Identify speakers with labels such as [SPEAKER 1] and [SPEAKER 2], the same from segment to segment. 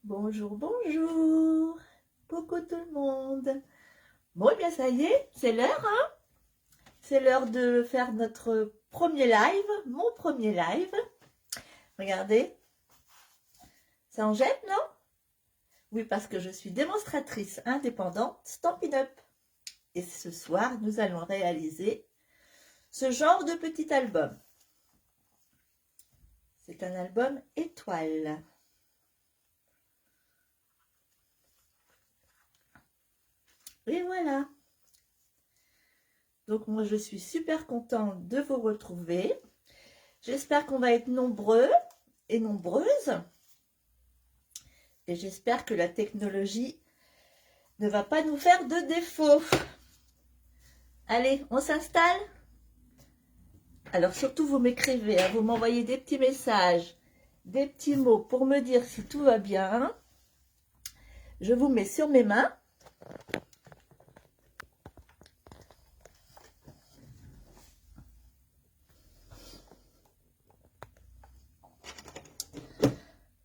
[SPEAKER 1] Bonjour, bonjour. Coucou tout le monde. Bon, eh bien ça y est, c'est l'heure, hein? C'est l'heure de faire notre premier live, mon premier live. Regardez, ça en jette, non? Oui, parce que je suis démonstratrice indépendante Stampin' Up. Et ce soir, nous allons réaliser ce genre de petit album. C'est un album étoile. Et voilà. Donc moi, je suis super contente de vous retrouver. J'espère qu'on va être nombreux et nombreuses. Et j'espère que la technologie ne va pas nous faire de défaut. Allez, on s'installe? Alors surtout, vous m'écrivez, hein, vous m'envoyez des petits messages, des petits mots pour me dire si tout va bien. Je vous mets sur mes mains.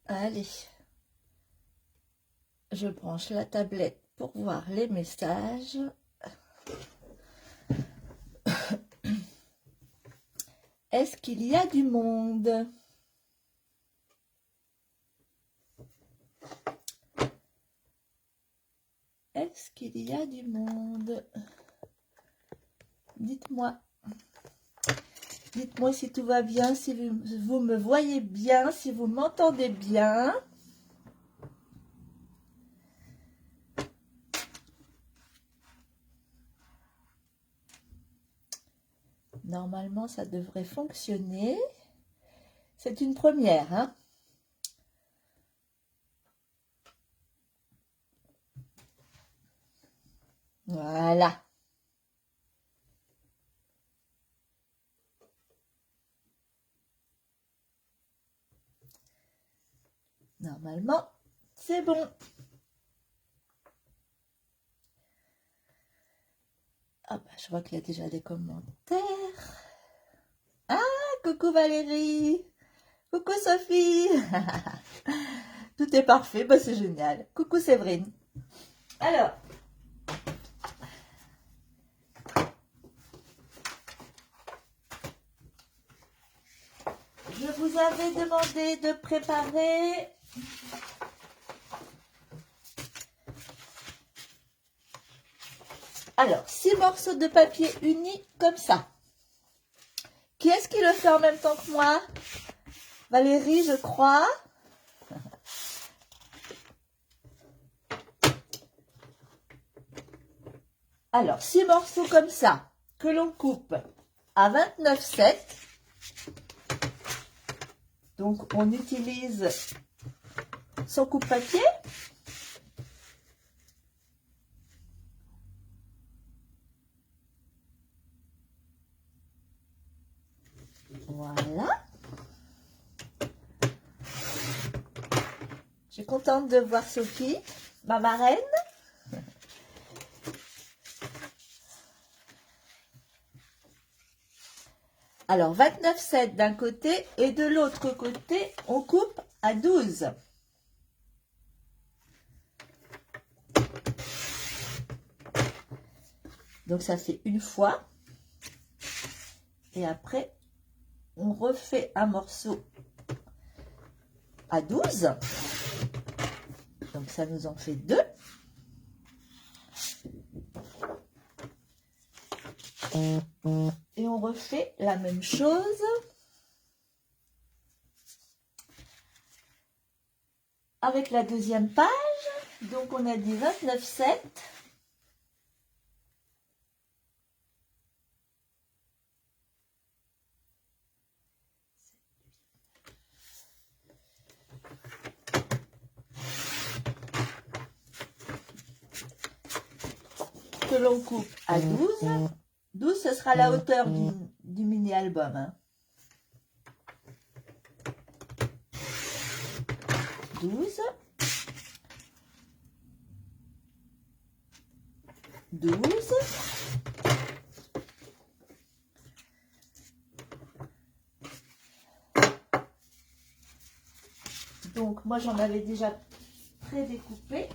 [SPEAKER 1] Allez, je branche la tablette pour voir les messages. Est-ce qu'il y a du monde? Est-ce qu'il y a du monde? Dites-moi. Dites-moi si tout va bien, si vous me voyez bien, si vous m'entendez bien. Normalement, ça devrait fonctionner. C'est une première, hein? Voilà. Normalement, c'est bon. Ah bah, je vois qu'il y a déjà des commentaires. Ah, coucou Valérie. Coucou Sophie. Tout est parfait, bah, c'est génial. Coucou Séverine. Alors, je vous avais demandé de préparer alors 6 morceaux de papier unis comme ça. Qui est-ce qui le fait en même temps que moi? Valérie, je crois. Alors, 6 morceaux comme ça, que l'on coupe à 29,7. Donc, on utilise son coupe-papier. Voilà. Je suis contente de voir Sophie, ma marraine. Alors, 29,7 d'un côté et de l'autre côté, on coupe à 12. Donc, ça fait une fois. Et après, on refait un morceau à 12. Donc, ça nous en fait 2. Et on refait la même chose avec la deuxième page. Donc, on a dit 29,7. Que l'on coupe à 12. 12, ce sera la hauteur du mini-album. Hein. 12. 12. Donc, moi, j'en avais déjà pré-découpés.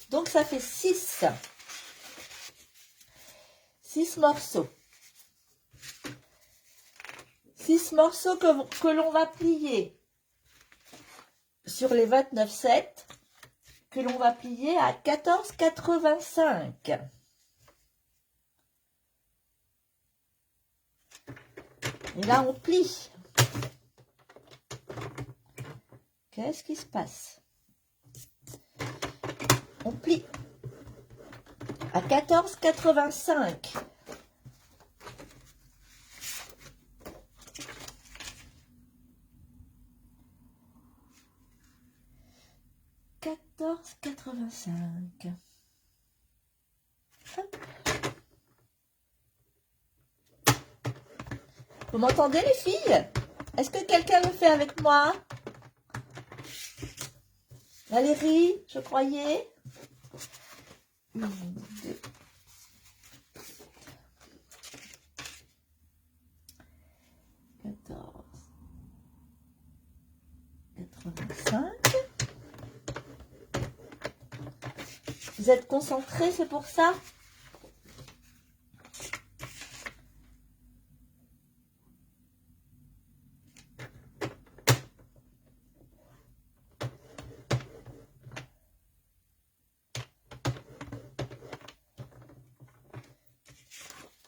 [SPEAKER 1] Donc ça fait 6 morceaux. 6 morceaux que l'on va plier sur les 29,7, que l'on va plier à 14,85. Et là, on plie. Qu'est-ce qui se passe? On plie à 14,85. Vous m'entendez les filles? Est-ce que quelqu'un le fait avec moi? Valérie, je croyais. 1, 2. 14,85. Vous êtes concentrés, c'est pour ça?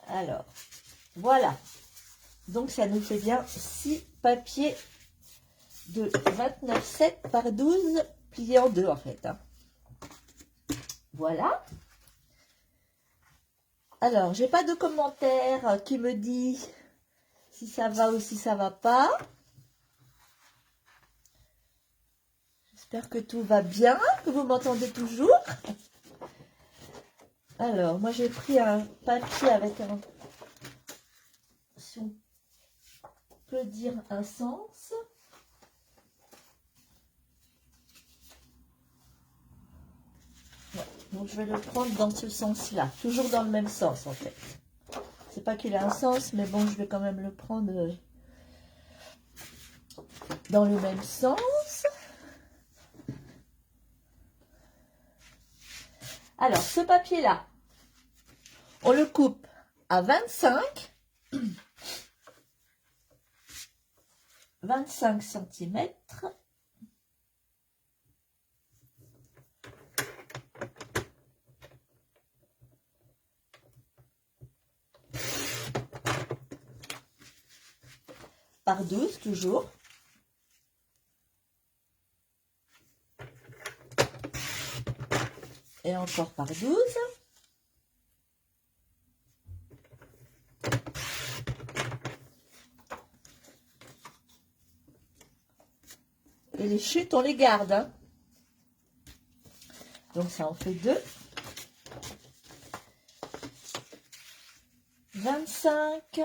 [SPEAKER 1] Alors, voilà. Donc, ça nous fait bien 6 papiers de 29,7 par 12 pliés en deux, en fait. Hein. Voilà. Alors, j'ai pas de commentaire qui me dit si ça va ou si ça va pas. J'espère que tout va bien, que vous m'entendez toujours. Alors, moi j'ai pris un papier avec un, si on peut dire, un sens. Ouais, donc je vais le prendre dans ce sens-là, toujours dans le même sens en fait. C'est pas qu'il a un sens, mais bon, je vais quand même le prendre dans le même sens. Alors, ce papier-là, on le coupe à 25 cm. Par 12 toujours. Et encore par 12. Et les chutes, on les garde. Hein. Donc ça en fait 2. 25.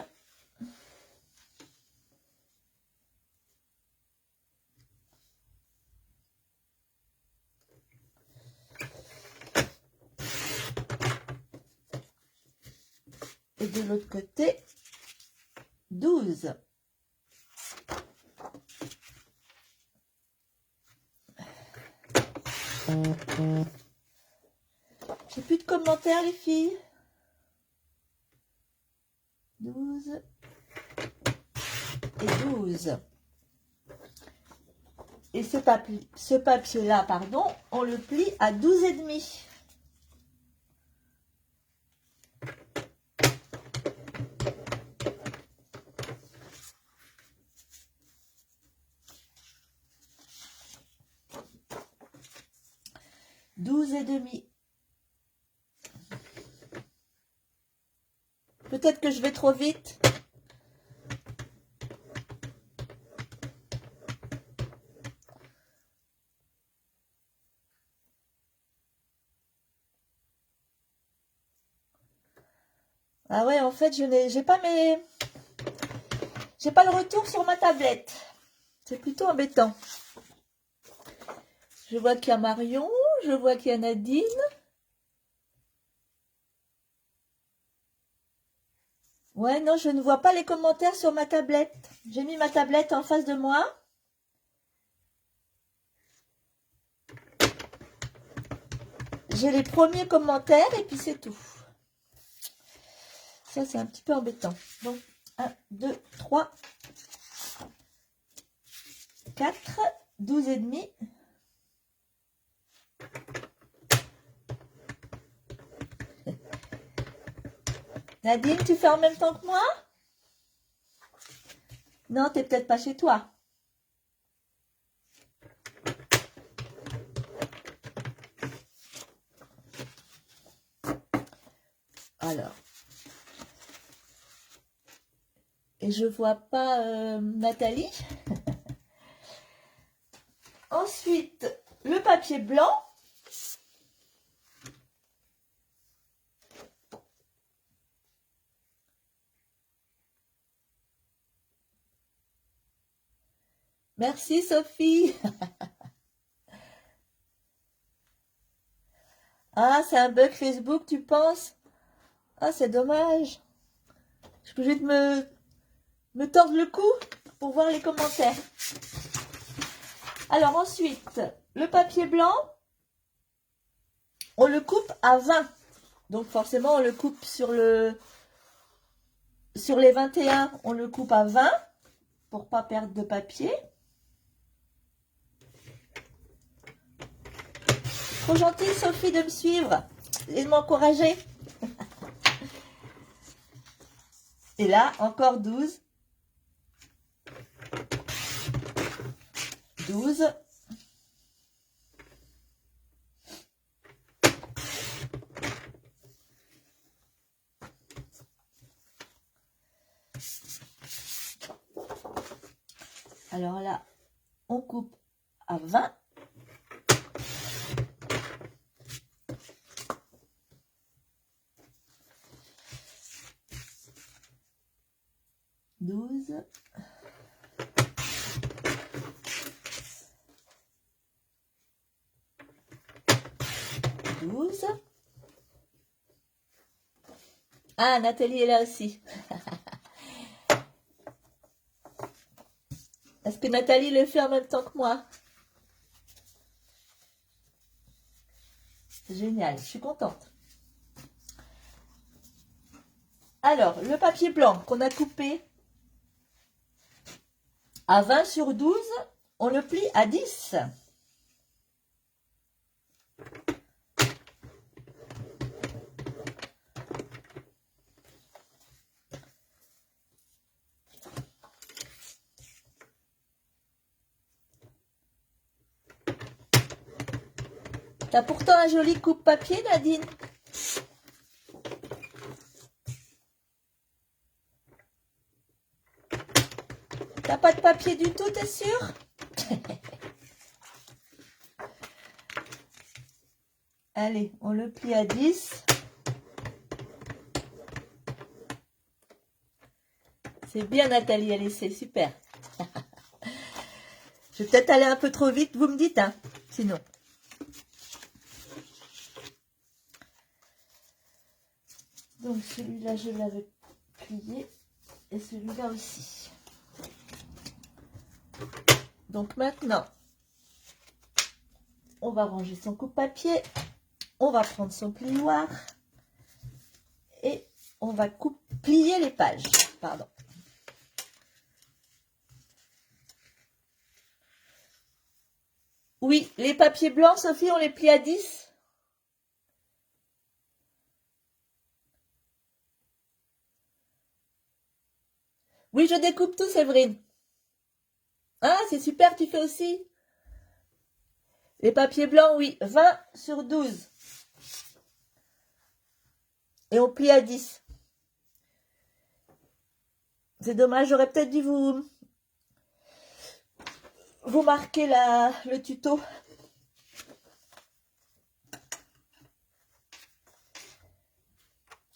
[SPEAKER 1] Et de l'autre côté, 12. J'ai plus de commentaires, les filles. 12 et 12. Et ce papier-là, pardon, on le plie à 12,5. Et demi. Peut-être que je vais trop vite. Ah ouais, en fait, j'ai pas le retour sur ma tablette. C'est plutôt embêtant. Je vois qu'il y a Marion, je vois qu'il y a Nadine. Ouais, non, je ne vois pas les commentaires sur ma tablette. J'ai mis ma tablette en face de moi. J'ai les premiers commentaires et puis c'est tout. Ça, c'est un petit peu embêtant. Donc, 1, 2, 3, 4, 12 et demi. Nadine, tu fais en même temps que moi? Non, t'es peut-être pas chez toi. Alors. Et je vois pas Nathalie. Ensuite, le papier blanc. Merci Sophie. Ah, c'est un bug Facebook, tu penses? Ah, c'est dommage. Je peux juste me tordre le cou pour voir les commentaires. Alors ensuite, le papier blanc, on le coupe à 20. Donc forcément, on le coupe sur les 21, on le coupe à 20 pour pas perdre de papier. Trop gentille Sophie de me suivre et de m'encourager. Et là, encore 12. 12. Alors là, on coupe à 20. Douze. 12. Ah, Nathalie est là aussi. Est-ce que Nathalie le fait en même temps que moi? Génial, je suis contente. Alors, le papier blanc qu'on a coupé à 20 sur 12, on le plie à 10. T'as pourtant un joli coupe-papier, Nadine. T'as pas de papier du tout, t'es sûr? Allez, on le plie à 10. C'est bien, Nathalie, allez, c'est super. Je vais peut-être aller un peu trop vite, vous me dites, hein, sinon. Donc celui-là, je l'avais plié et celui-là aussi. Donc maintenant, on va ranger son coupe-papier, on va prendre son plioir et on va plier les pages. Pardon. Oui, les papiers blancs, Sophie, on les plie à 10. Oui, je découpe tout, Séverine. Ah, c'est super, tu fais aussi. Les papiers blancs, oui, 20 sur 12. Et on plie à 10. C'est dommage, j'aurais peut-être dû vous marquer le tuto.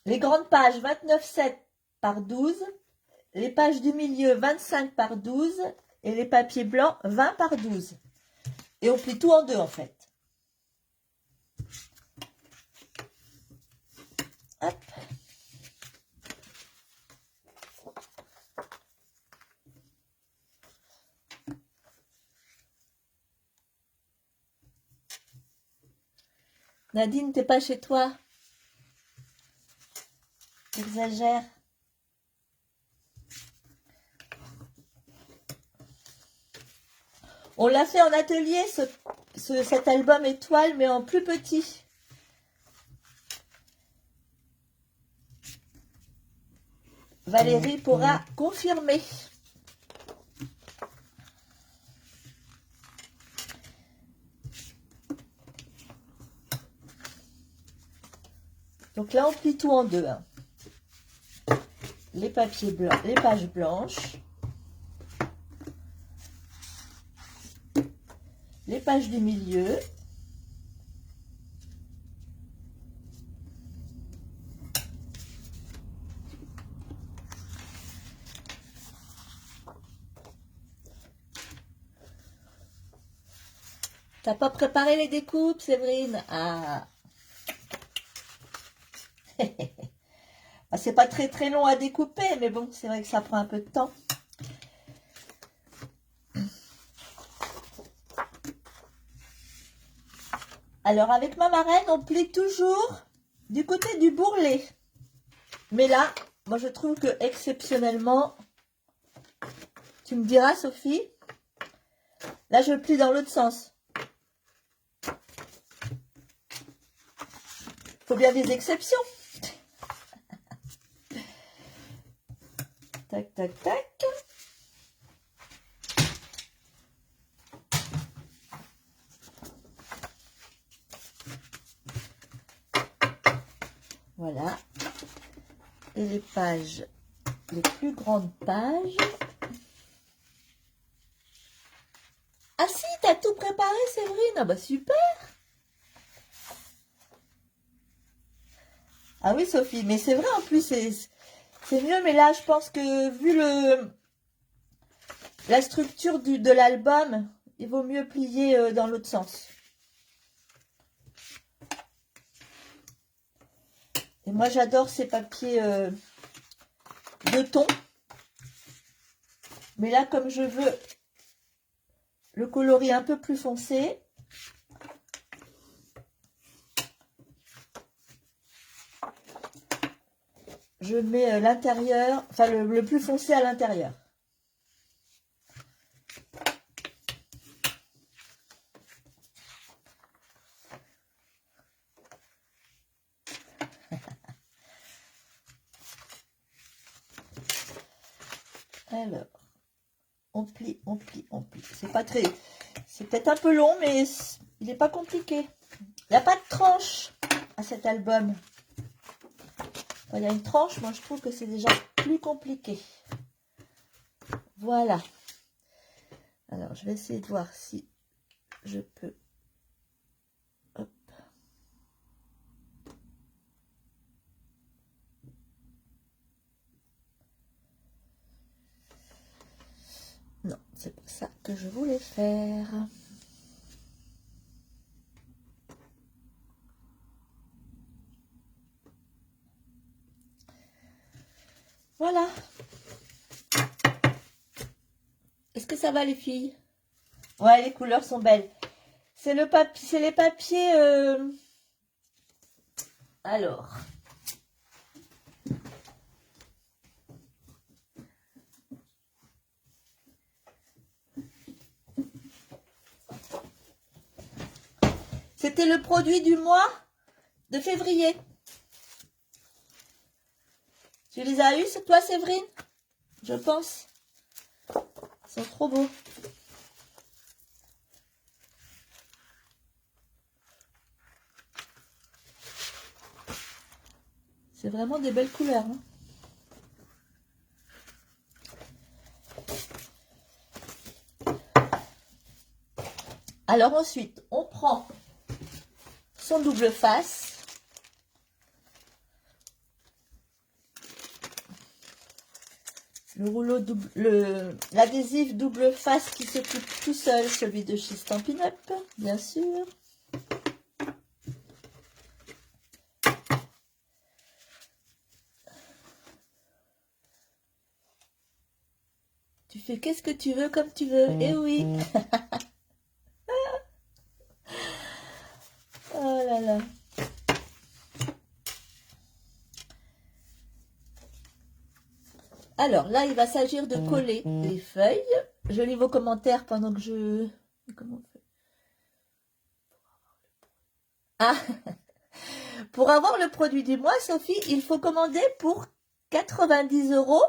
[SPEAKER 1] Les grandes pages, 29,7 par 12. Les pages du milieu, 25 par 12. Et les papiers blancs, 20 par 12. Et on plie tout en deux, en fait. Hop. Nadine, t'es pas chez toi? Exagère. On l'a fait en atelier, cet album étoile, mais en plus petit. Valérie pourra confirmer. Donc là, on plie tout en deux. Hein. Les papiers blancs, les pages blanches. Les pages du milieu. T'as pas préparé les découpes, Séverine? Ah. Ah, c'est pas très long à découper, mais bon, c'est vrai que ça prend un peu de temps. Alors, avec ma marraine, on plie toujours du côté du bourrelet. Mais là, moi, je trouve que exceptionnellement, tu me diras, Sophie, là, je plie dans l'autre sens. Faut bien des exceptions. Tac, tac, tac. Voilà. Et les pages, les plus grandes pages. Ah si, t'as tout préparé, Séverine. Ah bah super. Ah oui, Sophie, mais c'est vrai, en plus, c'est mieux. Mais là, je pense que vu la structure de l'album, il vaut mieux plier dans l'autre sens. Et moi, j'adore ces papiers de ton. Mais là, comme je veux le coloris un peu plus foncé, je mets l'intérieur, enfin le plus foncé à l'intérieur. Alors, on plie, on plie, on plie. C'est pas très... C'est peut-être un peu long, mais il n'est pas compliqué. Il n'y a pas de tranche à cet album. Quand il y a une tranche, moi je trouve que c'est déjà plus compliqué. Voilà. Alors, je vais essayer de voir si je peux... Hop. Non, c'est pas ça que je voulais faire. Voilà. Est-ce que ça va, les filles? Ouais, les couleurs sont belles. C'est le papier, c'est les papiers... Alors... C'était le produit du mois de février. Tu les as eus, toi, Séverine? Je pense. Ils sont trop beaux. C'est vraiment des belles couleurs. Hein. Alors ensuite, on prend son double face. Le rouleau double, l'adhésif double face qui se coupe tout seul, celui de chez Stampin' Up, bien sûr. Tu fais qu'est-ce que tu veux comme tu veux. Eh oui. Oh là là. Alors là, il va s'agir de coller les feuilles. Je lis vos commentaires pendant que je... Comment on fait? Ah, pour avoir le produit du mois, Sophie, il faut commander pour 90 €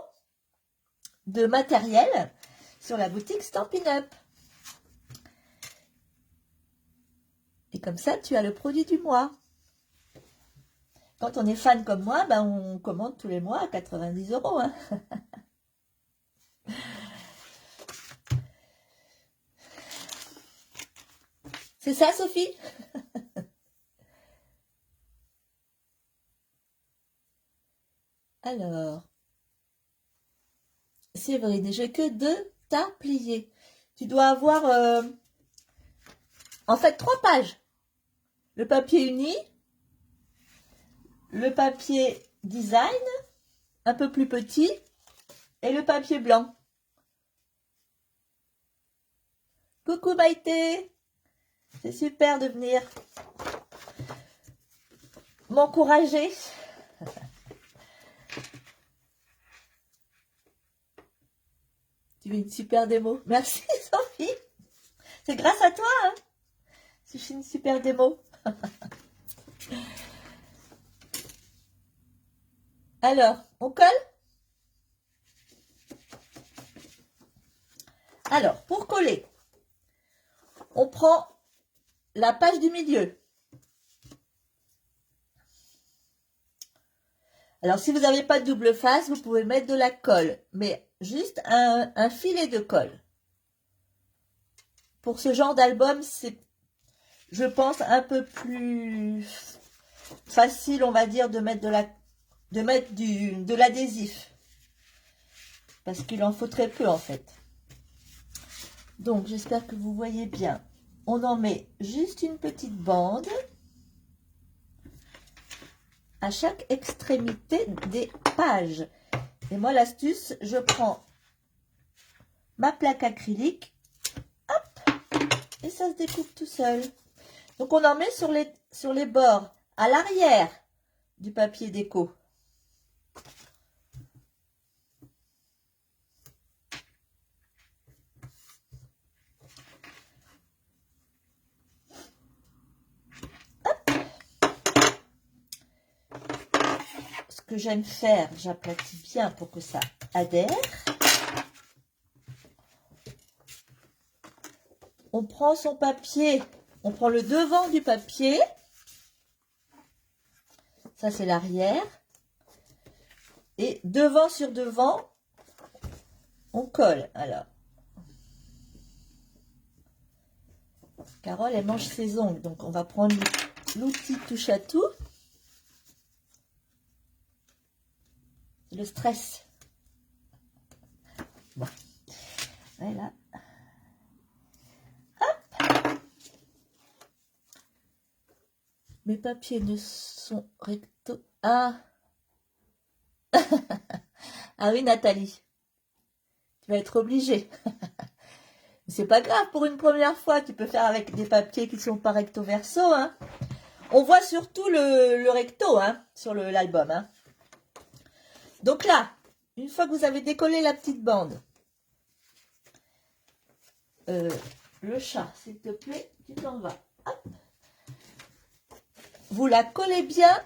[SPEAKER 1] de matériel sur la boutique Stampin' Up. Et comme ça, tu as le produit du mois. Quand on est fan comme moi, ben on commande tous les mois à 90 €. Hein. C'est ça, Sophie? Alors, Séverine, j'ai que 2 tas pliés. Tu dois avoir, en fait, 3 pages. Le papier uni, le papier design, un peu plus petit, et le papier blanc. Coucou Maïté, c'est super de venir m'encourager. Tu fais une super démo. Merci Sophie. C'est grâce à toi. Hein. Tu fais une super démo. Alors, on colle? Alors, pour coller, on prend la page du milieu. Alors, si vous n'avez pas de double face, vous pouvez mettre de la colle, mais juste un filet de colle. Pour ce genre d'album, c'est, je pense, un peu plus facile, on va dire, de mettre de l'adhésif. Parce qu'il en faut très peu, en fait. Donc, j'espère que vous voyez bien. On en met juste une petite bande à chaque extrémité des pages. Et moi, l'astuce, je prends ma plaque acrylique, hop, et ça se découpe tout seul. Donc, on en met sur les bords, à l'arrière du papier déco. Ce que j'aime faire, j'aplatis bien pour que ça adhère. On prend son papier, on prend le devant du papier. Ça, c'est l'arrière. Et devant sur devant, on colle. Alors, Carole, elle mange ses ongles. Donc, on va prendre l'outil touche à tout. Le stress. Bon. Voilà. Hop. Mes papiers ne sont recto. Ah. Ah oui, Nathalie. Tu vas être obligée. C'est pas grave, pour une première fois, tu peux faire avec des papiers qui sont pas recto verso. Hein. On voit surtout le recto hein, sur l'album. Hein. Donc là, une fois que vous avez décollé la petite bande, le chat, s'il te plaît, tu t'en vas. Hop. Vous la collez bien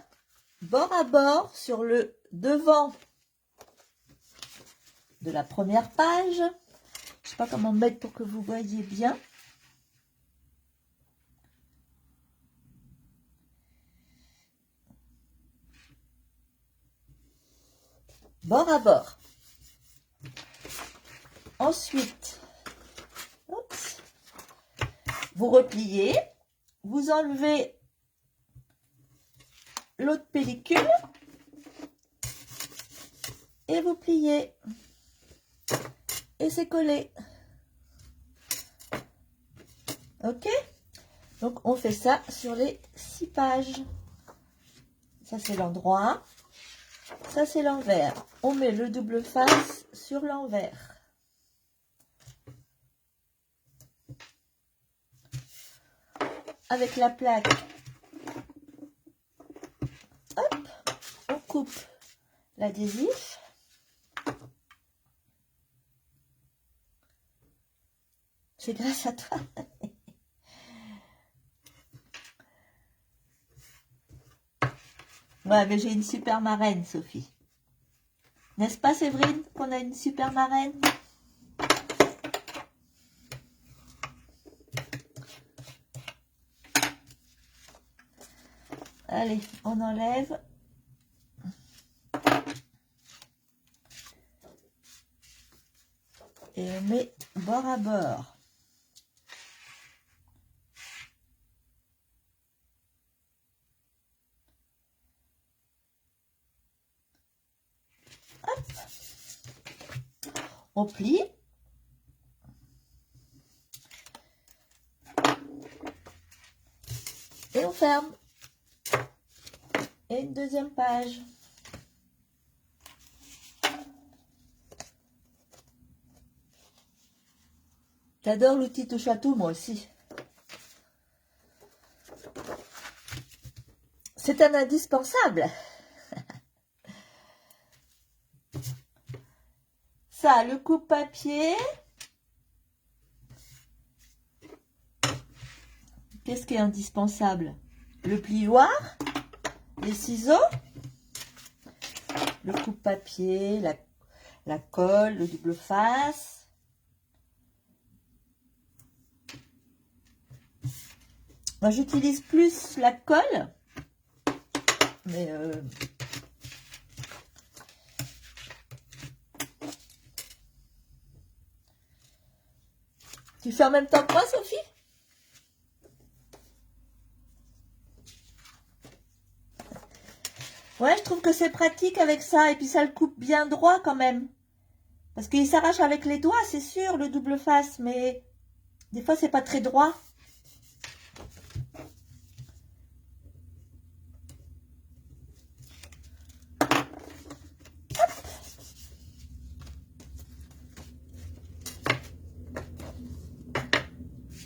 [SPEAKER 1] bord à bord sur le devant de la première page. Je ne sais pas comment mettre pour que vous voyez bien. Bord à bord. Ensuite, oups, vous repliez, vous enlevez l'autre pellicule et vous pliez. Et c'est collé. Ok? Donc, on fait ça sur les 6 pages. Ça, c'est l'endroit. Ça, c'est l'envers. On met le double face sur l'envers. Avec la plaque, hop, on coupe l'adhésif. C'est grâce à toi. Ouais, mais j'ai une super marraine, Sophie. N'est-ce pas, Séverine, qu'on a une super marraine? Allez, on enlève. Et on met bord à bord. Hop. On plie. Et on ferme. Et une deuxième page. J'adore l'outil touche à tout, moi aussi. C'est un indispensable. Ça, le coupe-papier. Qu'est-ce qui est indispensable? Le plioir, les ciseaux, le coupe-papier, la colle, le double face. Moi, j'utilise plus la colle, mais tu fais en même temps que moi, Sophie? Ouais, je trouve que c'est pratique avec ça, et puis ça le coupe bien droit quand même. Parce qu'il s'arrache avec les doigts, c'est sûr, le double face, mais des fois, c'est pas très droit.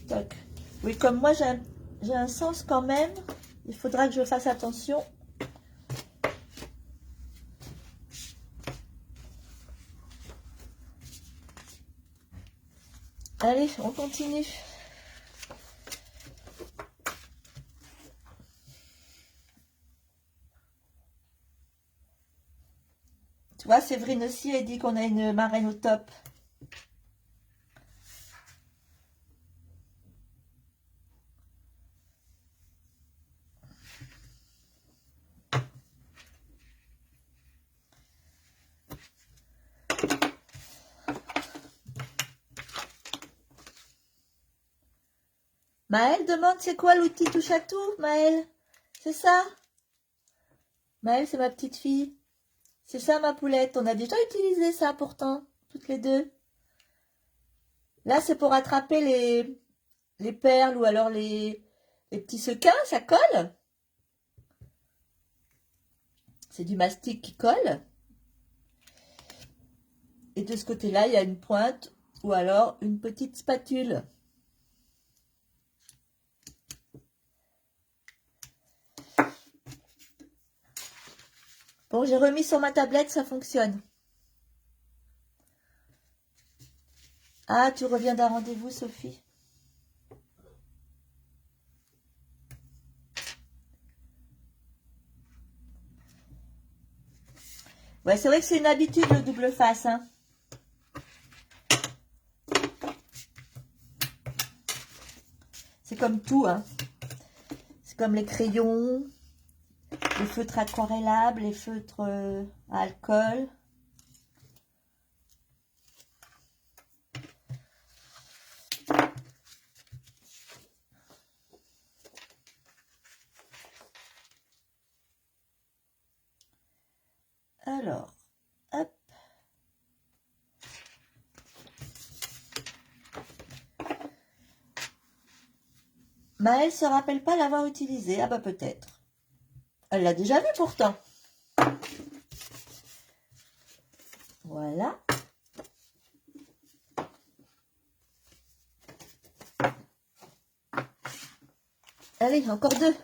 [SPEAKER 1] Toc. Oui, comme moi, j'ai un sens quand même. Il faudra que je fasse attention. Allez, on continue. Tu vois, Séverine aussi, elle dit qu'on a une marraine au top. Maëlle demande c'est quoi l'outil touche à tout, Maëlle? C'est ça? Maëlle, c'est ma petite fille. C'est ça, ma poulette. On a déjà utilisé ça pourtant, toutes les deux. Là, c'est pour attraper les perles ou alors les petits sequins, ça colle. C'est du mastic qui colle. Et de ce côté-là, il y a une pointe ou alors une petite spatule. Bon, j'ai remis sur ma tablette, ça fonctionne. Ah, tu reviens d'un rendez-vous, Sophie? Ouais, c'est vrai que c'est une habitude, le double face, hein. C'est comme tout, hein. C'est comme les crayons, les feutres aquarellables, les feutres à alcool. Alors, hop. Maëlle se rappelle pas l'avoir utilisé. Ah bah peut-être. Elle l'a déjà vu pourtant. Voilà. Allez, encore deux.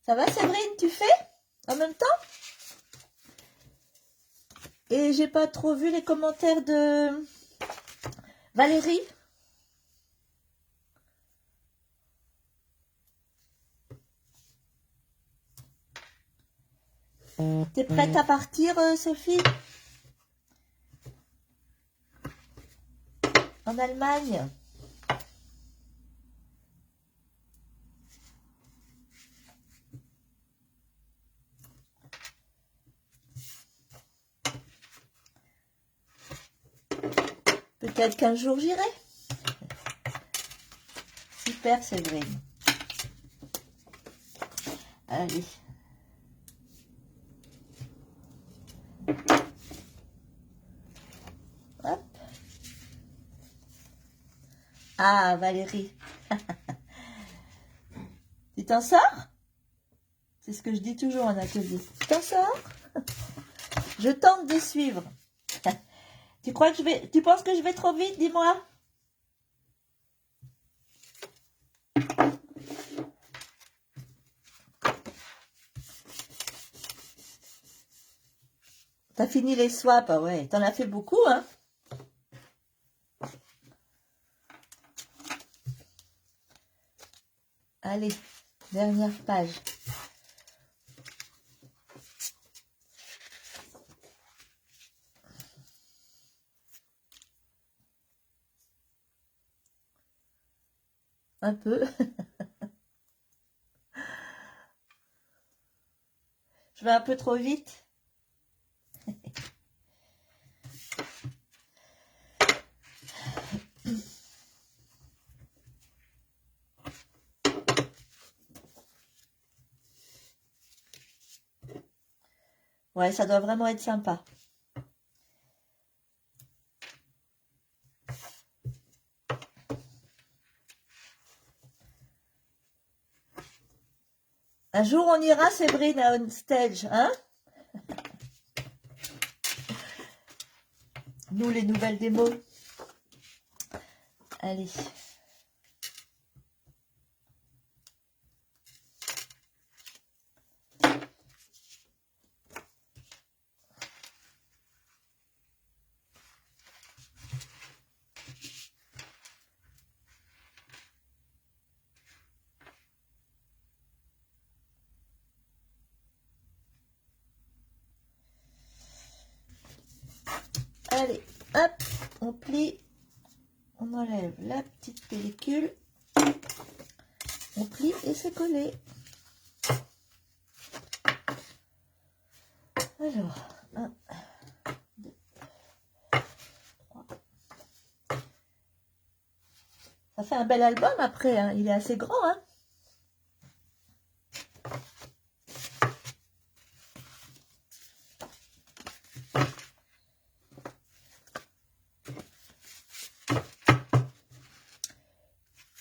[SPEAKER 1] Ça va, Séverine, tu fais en même temps? Et j'ai pas trop vu les commentaires de Valérie? T'es prête à partir, Sophie? En Allemagne? Peut-être qu'un jour j'irai. Super, Séverine. Allez. Hop. Ah, Valérie. Tu t'en sors? C'est ce que je dis toujours en atelier. Tu t'en sors? Je tente de suivre. Tu crois que tu penses que je vais trop vite? Dis-moi. T'as fini les swaps, ah ouais. T'en as fait beaucoup, hein? Allez, dernière page. Un peu. Je vais un peu trop vite. Ouais, ça doit vraiment être sympa. Un jour, on ira, Séverine, à on stage, hein? Nous, les nouvelles démos. Allez. Allez, hop, on plie, on enlève la petite pellicule, on plie et c'est collé. Alors, 1, 2, 3. Ça fait un bel album après, hein. Il est assez grand, hein.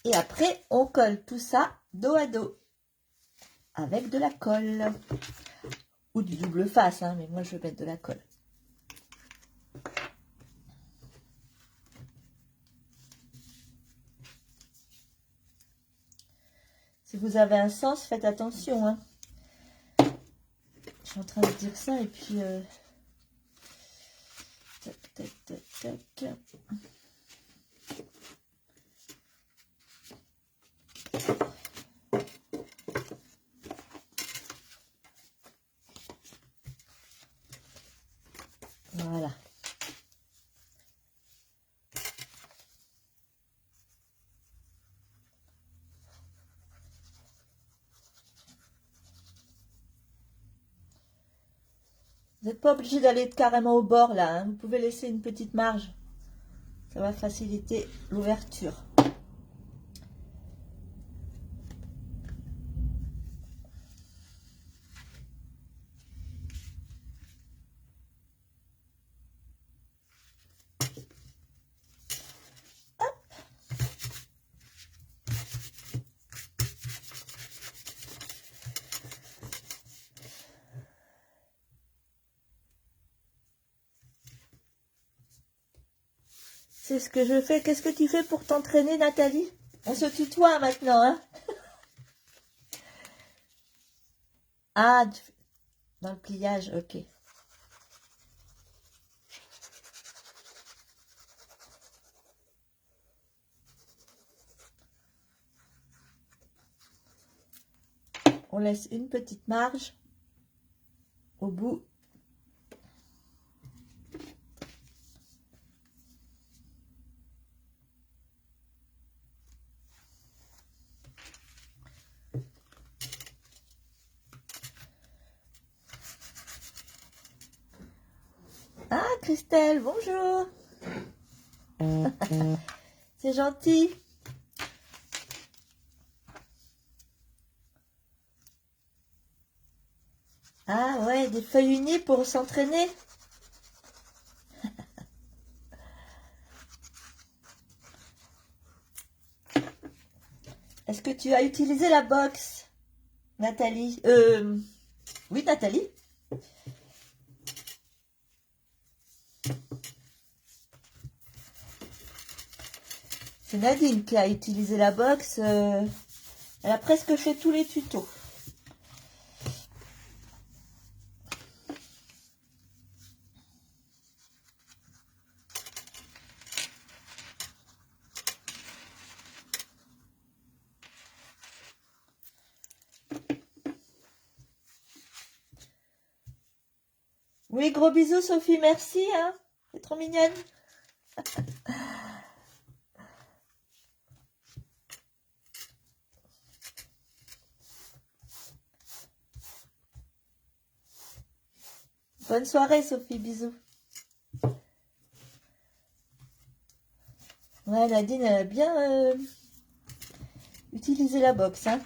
[SPEAKER 1] Et après, on colle tout ça dos à dos avec de la colle. Ou du double face, hein, mais moi je vais mettre de la colle. Si vous avez un sens, faites attention, hein. Je suis en train de dire ça et puis... Tac, tac, tac, tac. Voilà. Vous n'êtes pas obligé d'aller carrément au bord là, hein. Vous pouvez laisser une petite marge. Ça va faciliter l'ouverture. C'est ce que je fais. Qu'est-ce que tu fais pour t'entraîner, Nathalie? On se tutoie maintenant, hein? Ah, dans le pliage, ok. On laisse une petite marge au bout. Ah, Christelle, bonjour. C'est gentil. Ah ouais, des feuilles unies pour s'entraîner. Est-ce que tu as utilisé la box, Nathalie? Oui, Nathalie. C'est Nadine qui a utilisé la box. Elle a presque fait tous les tutos. Oui, gros bisous, Sophie, merci. Hein. C'est trop mignonne. Bonne soirée, Sophie, bisous. Ouais, Nadine a bien utilisé la box. Hein.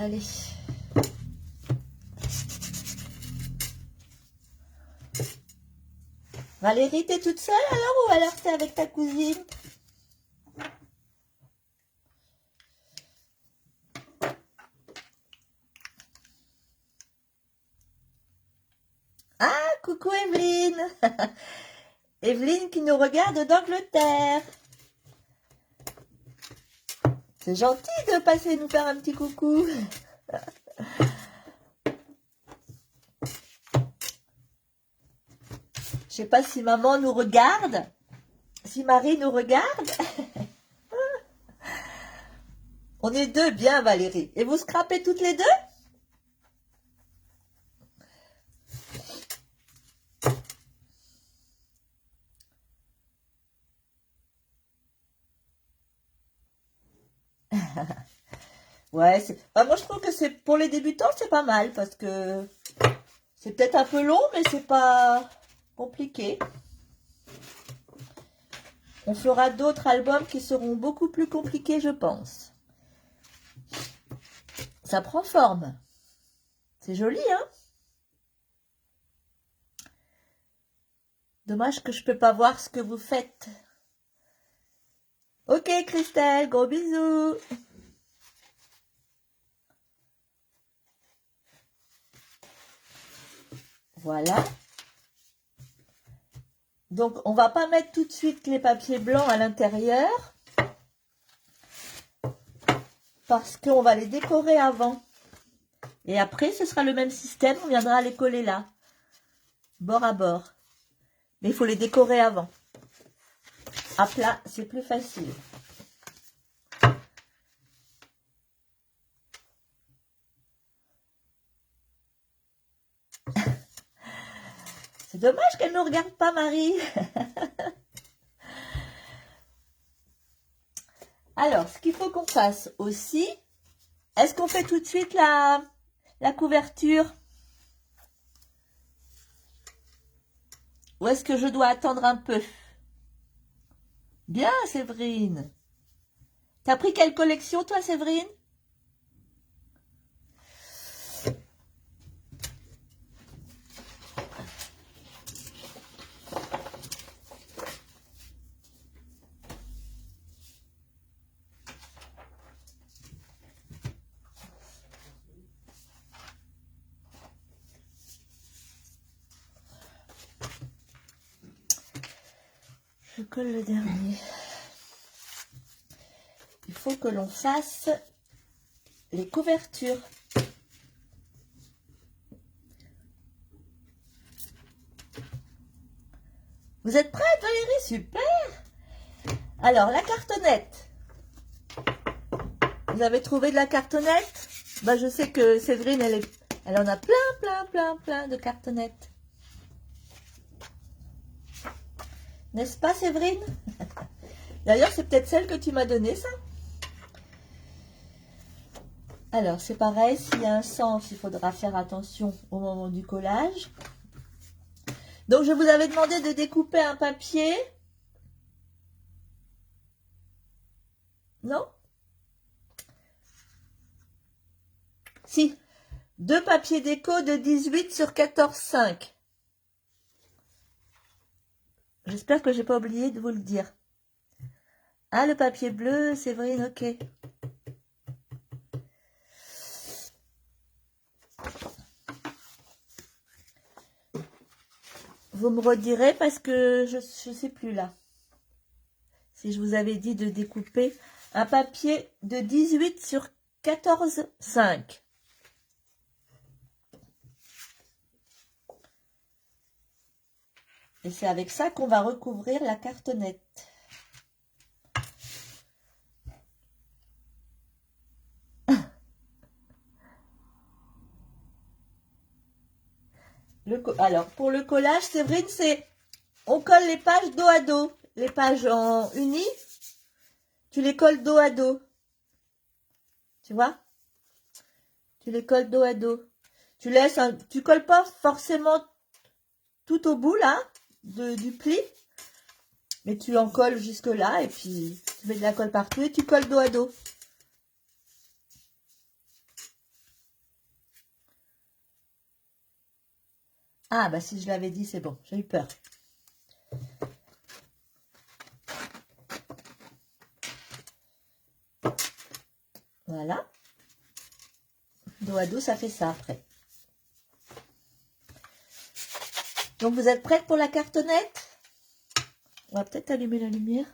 [SPEAKER 1] Allez. Valérie, t'es toute seule alors ou alors t'es avec ta cousine? Ah, coucou Evelyne. Evelyne qui nous regarde d'Angleterre. C'est gentil de passer nous faire un petit coucou. Je sais pas si maman nous regarde, si Marie nous regarde. On est deux, bien Valérie. Et vous scrapez toutes les deux? Ouais, moi je trouve que c'est pour les débutants, c'est pas mal parce que c'est peut-être un peu long, mais c'est pas compliqué. On fera d'autres albums qui seront beaucoup plus compliqués, je pense. Ça prend forme. C'est joli, hein? Dommage que je peux pas voir ce que vous faites. Ok, Christelle, gros bisous. Voilà. Donc, on va pas mettre tout de suite les papiers blancs à l'intérieur parce qu'on va les décorer avant. Et après, ce sera le même système. On viendra les coller là, bord à bord. Mais il faut les décorer avant. À plat, c'est plus facile. C'est dommage qu'elle ne nous regarde pas, Marie. Alors, ce qu'il faut qu'on fasse aussi, est-ce qu'on fait tout de suite la couverture? Ou est-ce que je dois attendre un peu? Bien, Séverine. T'as pris quelle collection, toi, Séverine? Je colle le dernier. Il faut que l'on fasse les couvertures. Vous êtes prête, Valérie? Super! Alors, la cartonnette. Vous avez trouvé de la cartonnette? Bah, je sais que Séverine, elle en a plein de cartonnettes. N'est-ce pas, Séverine? D'ailleurs, c'est peut-être celle que tu m'as donnée, ça. Alors, c'est pareil, s'il y a un sens, il faudra faire attention au moment du collage. Donc, je vous avais demandé de découper un papier. Non? Si. 2 papiers déco de 18 sur 14,5. J'espère que j'ai pas oublié de vous le dire. Ah, le papier bleu, Séverine, ok. Vous me redirez parce que je sais plus là. Si je vous avais dit de découper un papier de 18 sur 14,5. Et c'est avec ça qu'on va recouvrir la cartonnette. Alors, pour le collage, Séverine, c'est... On colle les pages dos à dos. Les pages en uni, tu les colles dos à dos. Tu vois? Tu les colles dos à dos. Tu laisses tu colles pas forcément tout au bout, là, du pli. Mais tu en colles jusque là, et puis tu mets de la colle partout et tu colles dos à dos. Ah, bah si je l'avais dit, c'est bon, j'ai eu peur. Voilà. Dos à dos, ça fait ça après. Donc, vous êtes prête pour la cartonnette? On va peut-être allumer la lumière.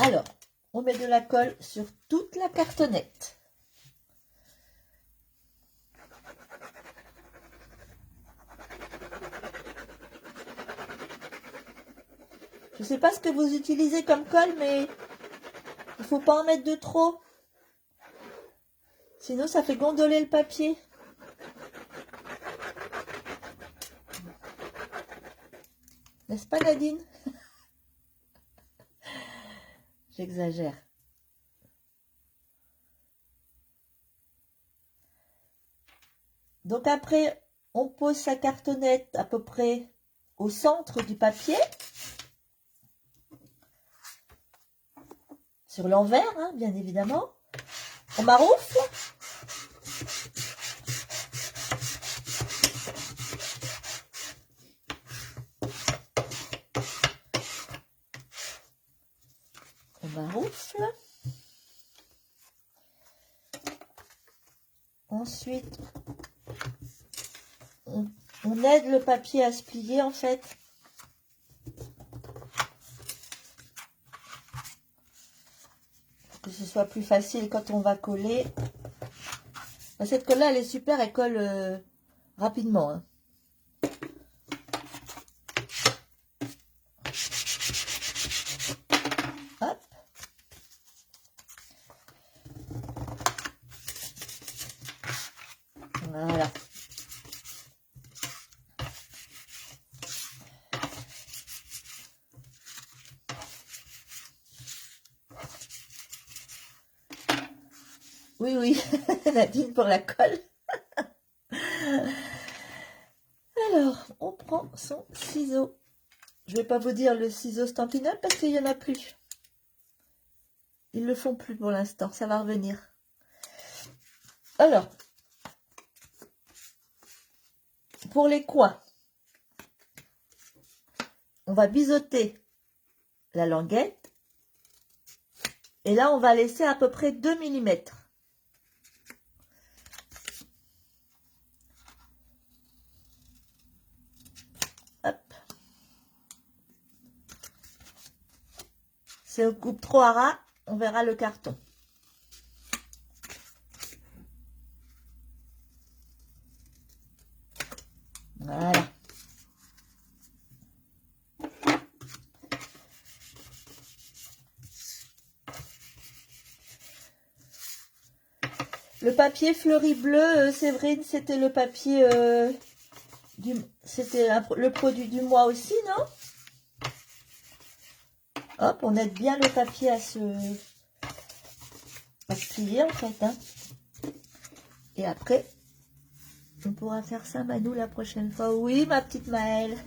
[SPEAKER 1] Alors, on met de la colle sur toute la cartonnette. Je ne sais pas ce que vous utilisez comme colle, mais il ne faut pas en mettre de trop. Sinon, ça fait gondoler le papier. N'est-ce pas, Nadine? J'exagère. Donc après, on pose sa cartonnette à peu près au centre du papier. Sur l'envers, hein, bien évidemment. On maroufle. On maroufle. Ensuite, on aide le papier à se plier en fait. Pour que ce soit plus facile quand on va coller. Cette colle-là, elle est super, elle colle rapidement. Hein. Hop. Voilà. Oui, oui, Nadine pour la colle. Alors, on prend son ciseau. Je ne vais pas vous dire le ciseau Stampin' Up parce qu'il n'y en a plus. Ils ne le font plus pour l'instant, ça va revenir. Alors, pour les coins, on va biseauter la languette. Et là, on va laisser à peu près 2 mm. Hop. Si on coupe trop à ras, on verra le carton. Voilà. Le papier fleuri bleu, Séverine, c'était le papier c'était le produit du mois aussi, non? Hop, on aide bien le papier à se plier en fait. Hein. Et après, on pourra faire ça, Manou, la prochaine fois. Oui, ma petite Maëlle.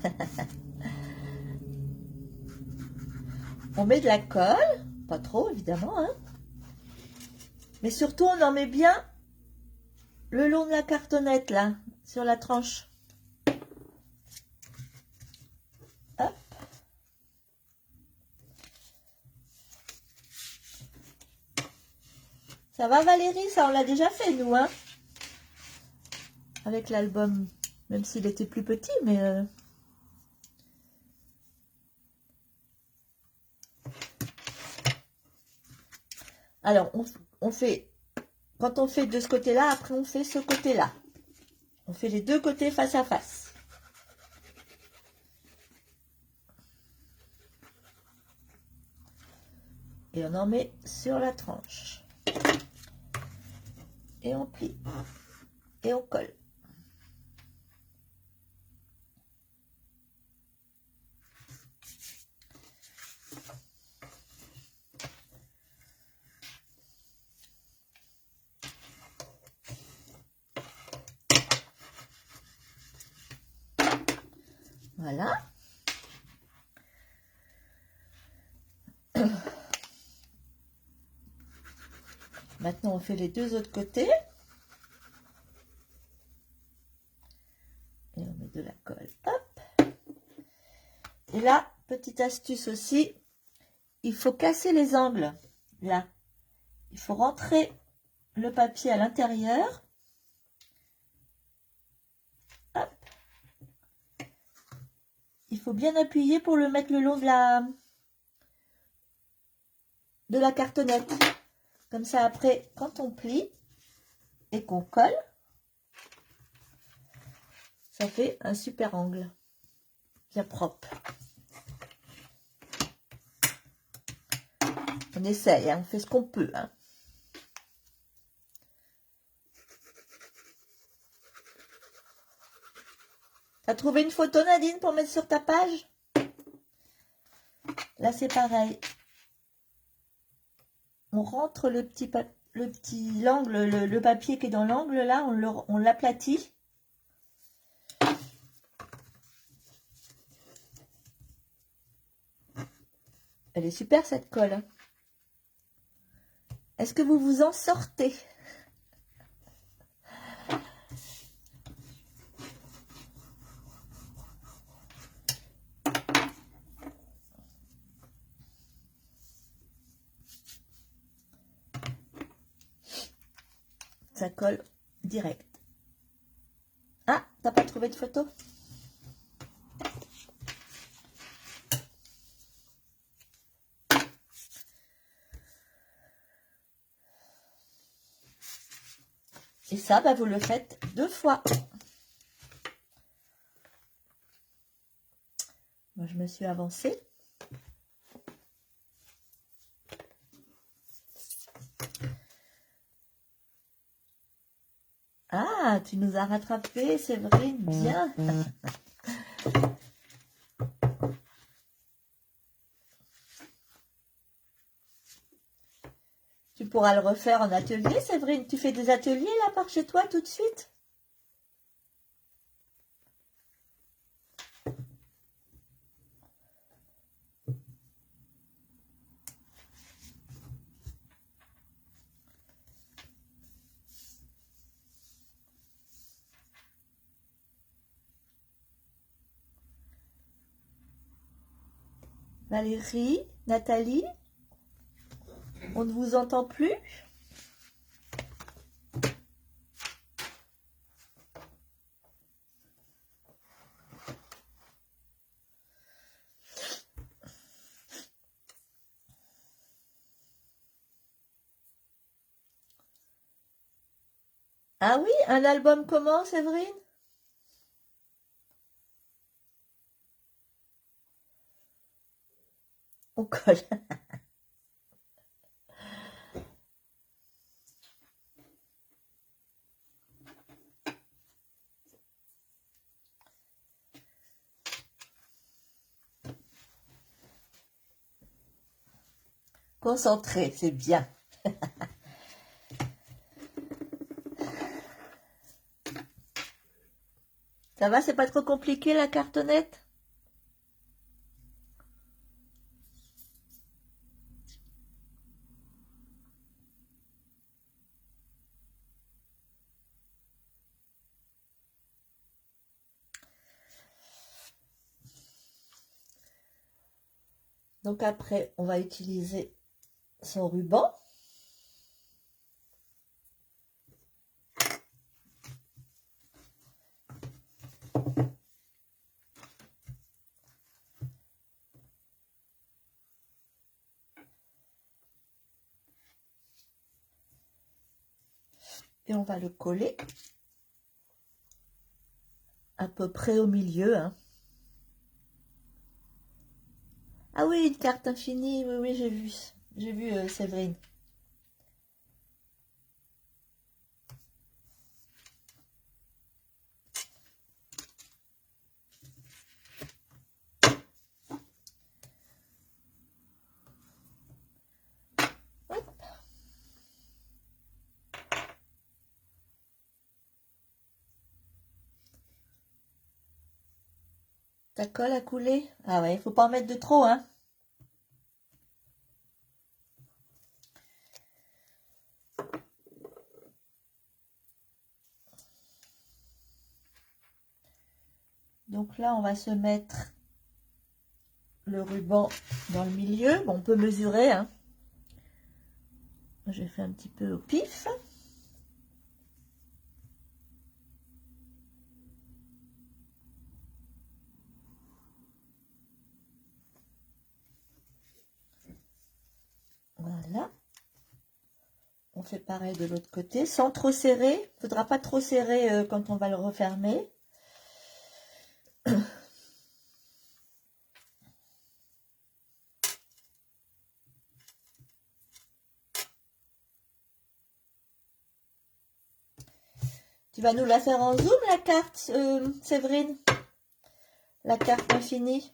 [SPEAKER 1] On met de la colle, pas trop évidemment, hein. Mais surtout, on en met bien le long de la cartonnette, là, sur la tranche. Hop. Ça va, Valérie? Ça, on l'a déjà fait, nous, hein. Avec l'album, même s'il était plus petit, mais... Alors, on fait... Quand on fait de ce côté-là, après on fait ce côté-là. On fait les deux côtés face à face. Et on en met sur la tranche. Et on plie. Et on colle. Voilà. Maintenant, on fait les deux autres côtés. Et on met de la colle. Hop. Et là, petite astuce aussi, il faut casser les angles. Là, il faut rentrer le papier à l'intérieur. Hop. Il faut bien appuyer pour le mettre le long de la cartonnette. Comme ça, après, quand on plie et qu'on colle, ça fait un super angle. Bien propre. On essaye, hein, on fait ce qu'on peut. Hein. T'as trouvé une photo, Nadine, pour mettre sur ta page? Là, c'est pareil. On rentre le petit l'angle, le papier qui est dans l'angle, là, on l'aplatit. Elle est super, cette colle. Est-ce que vous vous en sortez? Ça colle direct. Ah, t'as pas trouvé de photo? Et ça, bah, vous le faites 2 fois. Moi, je me suis avancée. Ah, tu nous as rattrapé, c'est vrai, bien. Tu pourras le refaire en atelier, Séverine. Tu fais des ateliers là par chez toi tout de suite? Valérie, Nathalie, on ne vous entend plus? Ah oui, un album comment, Séverine? On colle. Concentré, c'est bien. Ça va, c'est pas trop compliqué la cartonnette? Donc après, on va utiliser son ruban. Et on va le coller à peu près au milieu, hein. Ah oui, une carte infinie, oui, oui, j'ai vu Séverine. Hop. Ta colle a coulé? Ah ouais, il faut pas en mettre de trop, hein. Donc là, on va se mettre le ruban dans le milieu. Bon, on peut mesurer, hein. J'ai fait un petit peu au pif. Voilà. On fait pareil de l'autre côté, sans trop serrer. Il ne faudra pas trop serrer quand on va le refermer. Tu vas nous la faire en zoom, la carte, Séverine? La carte infinie.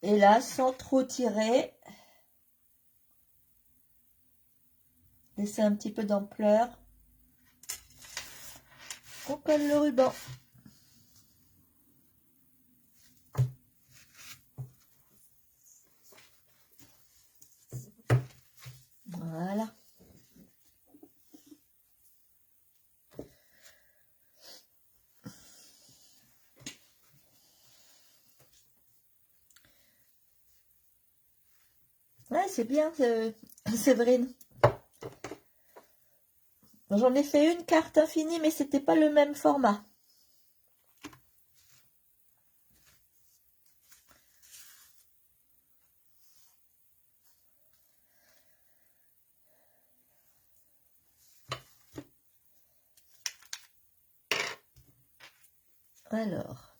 [SPEAKER 1] Et là, sans trop tirer, laisser un petit peu d'ampleur. On colle le ruban. Voilà. Ouais, c'est bien, Séverine. J'en ai fait une carte infinie, mais c'était pas le même format. Alors,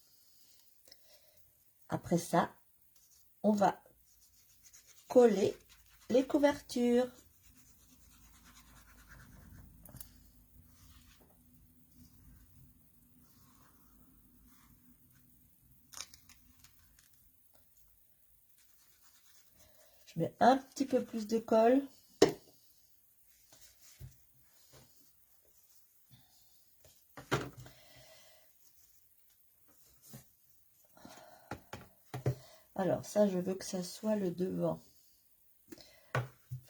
[SPEAKER 1] après ça, on va coller les couvertures. Je mets un petit peu plus de colle. Alors ça, je veux que ça soit le devant.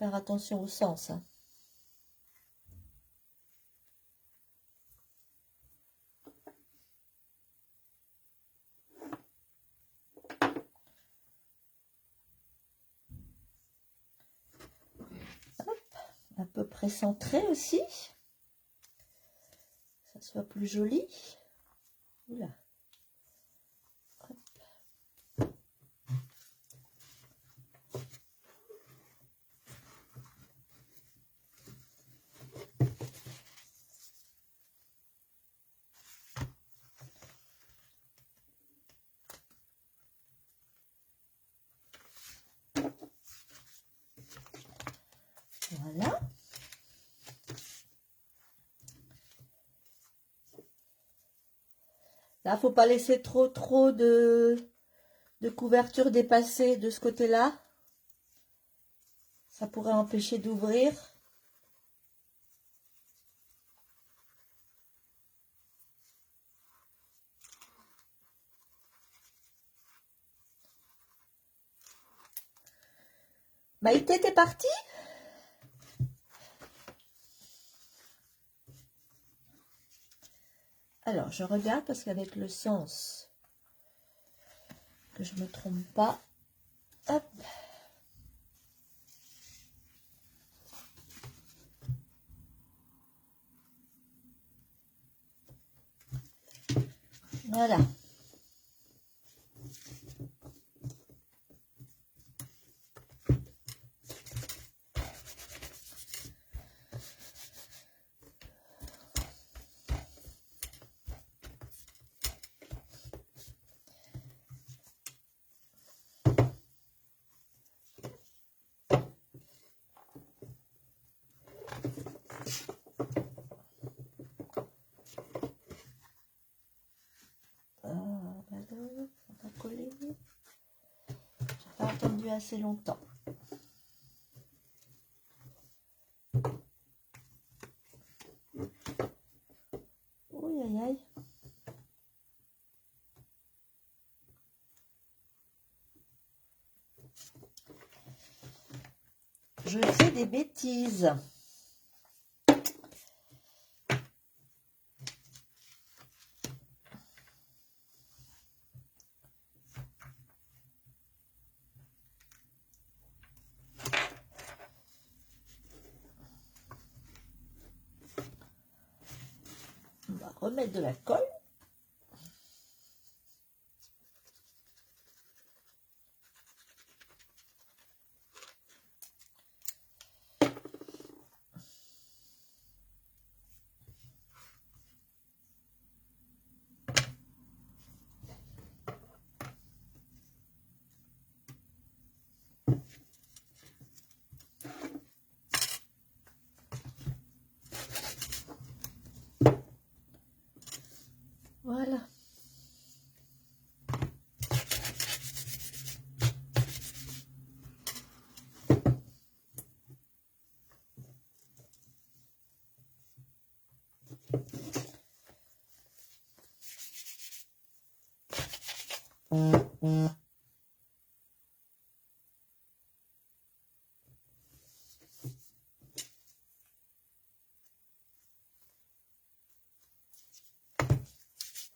[SPEAKER 1] Faire attention au sens. Hein. Hop, à peu près centré aussi. Que ça soit plus joli. Oula. Voilà. Là, faut pas laisser trop de couverture dépassée de ce côté-là. Ça pourrait empêcher d'ouvrir. Maïté, t'es partie? Alors, je regarde parce qu'avec le sens, que je ne me trompe pas. Hop. Voilà. J'ai pas attendu assez longtemps. Ouh, aïe, aïe. Je fais des bêtises. On va remettre de la colle. Voilà.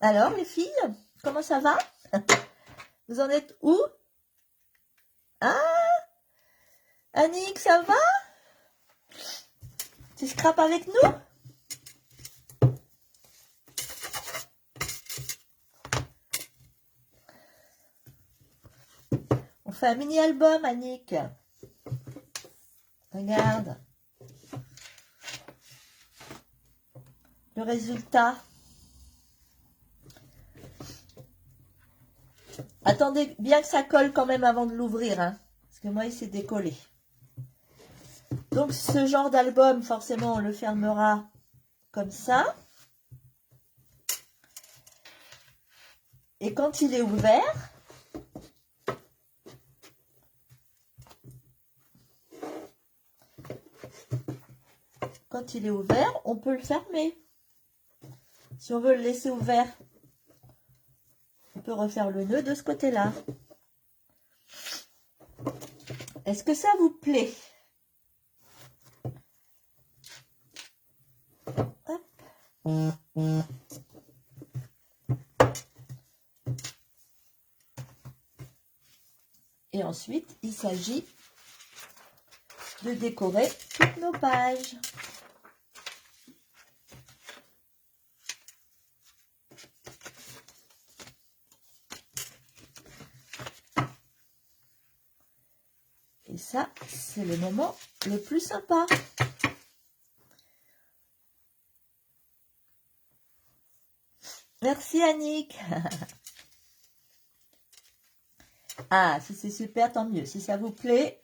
[SPEAKER 1] Alors, les filles, comment ça va? Vous en êtes où? Ah, Annick, ça va? Tu scrapes avec nous? On fait un mini-album, Annick. Regarde. Le résultat. Attendez bien que ça colle quand même avant de l'ouvrir, hein, parce que moi, il s'est décollé. Donc, ce genre d'album, forcément, on le fermera comme ça. Et quand il est ouvert, on peut le fermer. Si on veut le laisser ouvert, on peut refaire le nœud de ce côté-là. Est-ce que ça vous plaît? Et ensuite, il s'agit de décorer toutes nos pages. Et ça, c'est le moment le plus sympa. Merci Annick. Ah, si c'est super, tant mieux. Si ça vous plaît.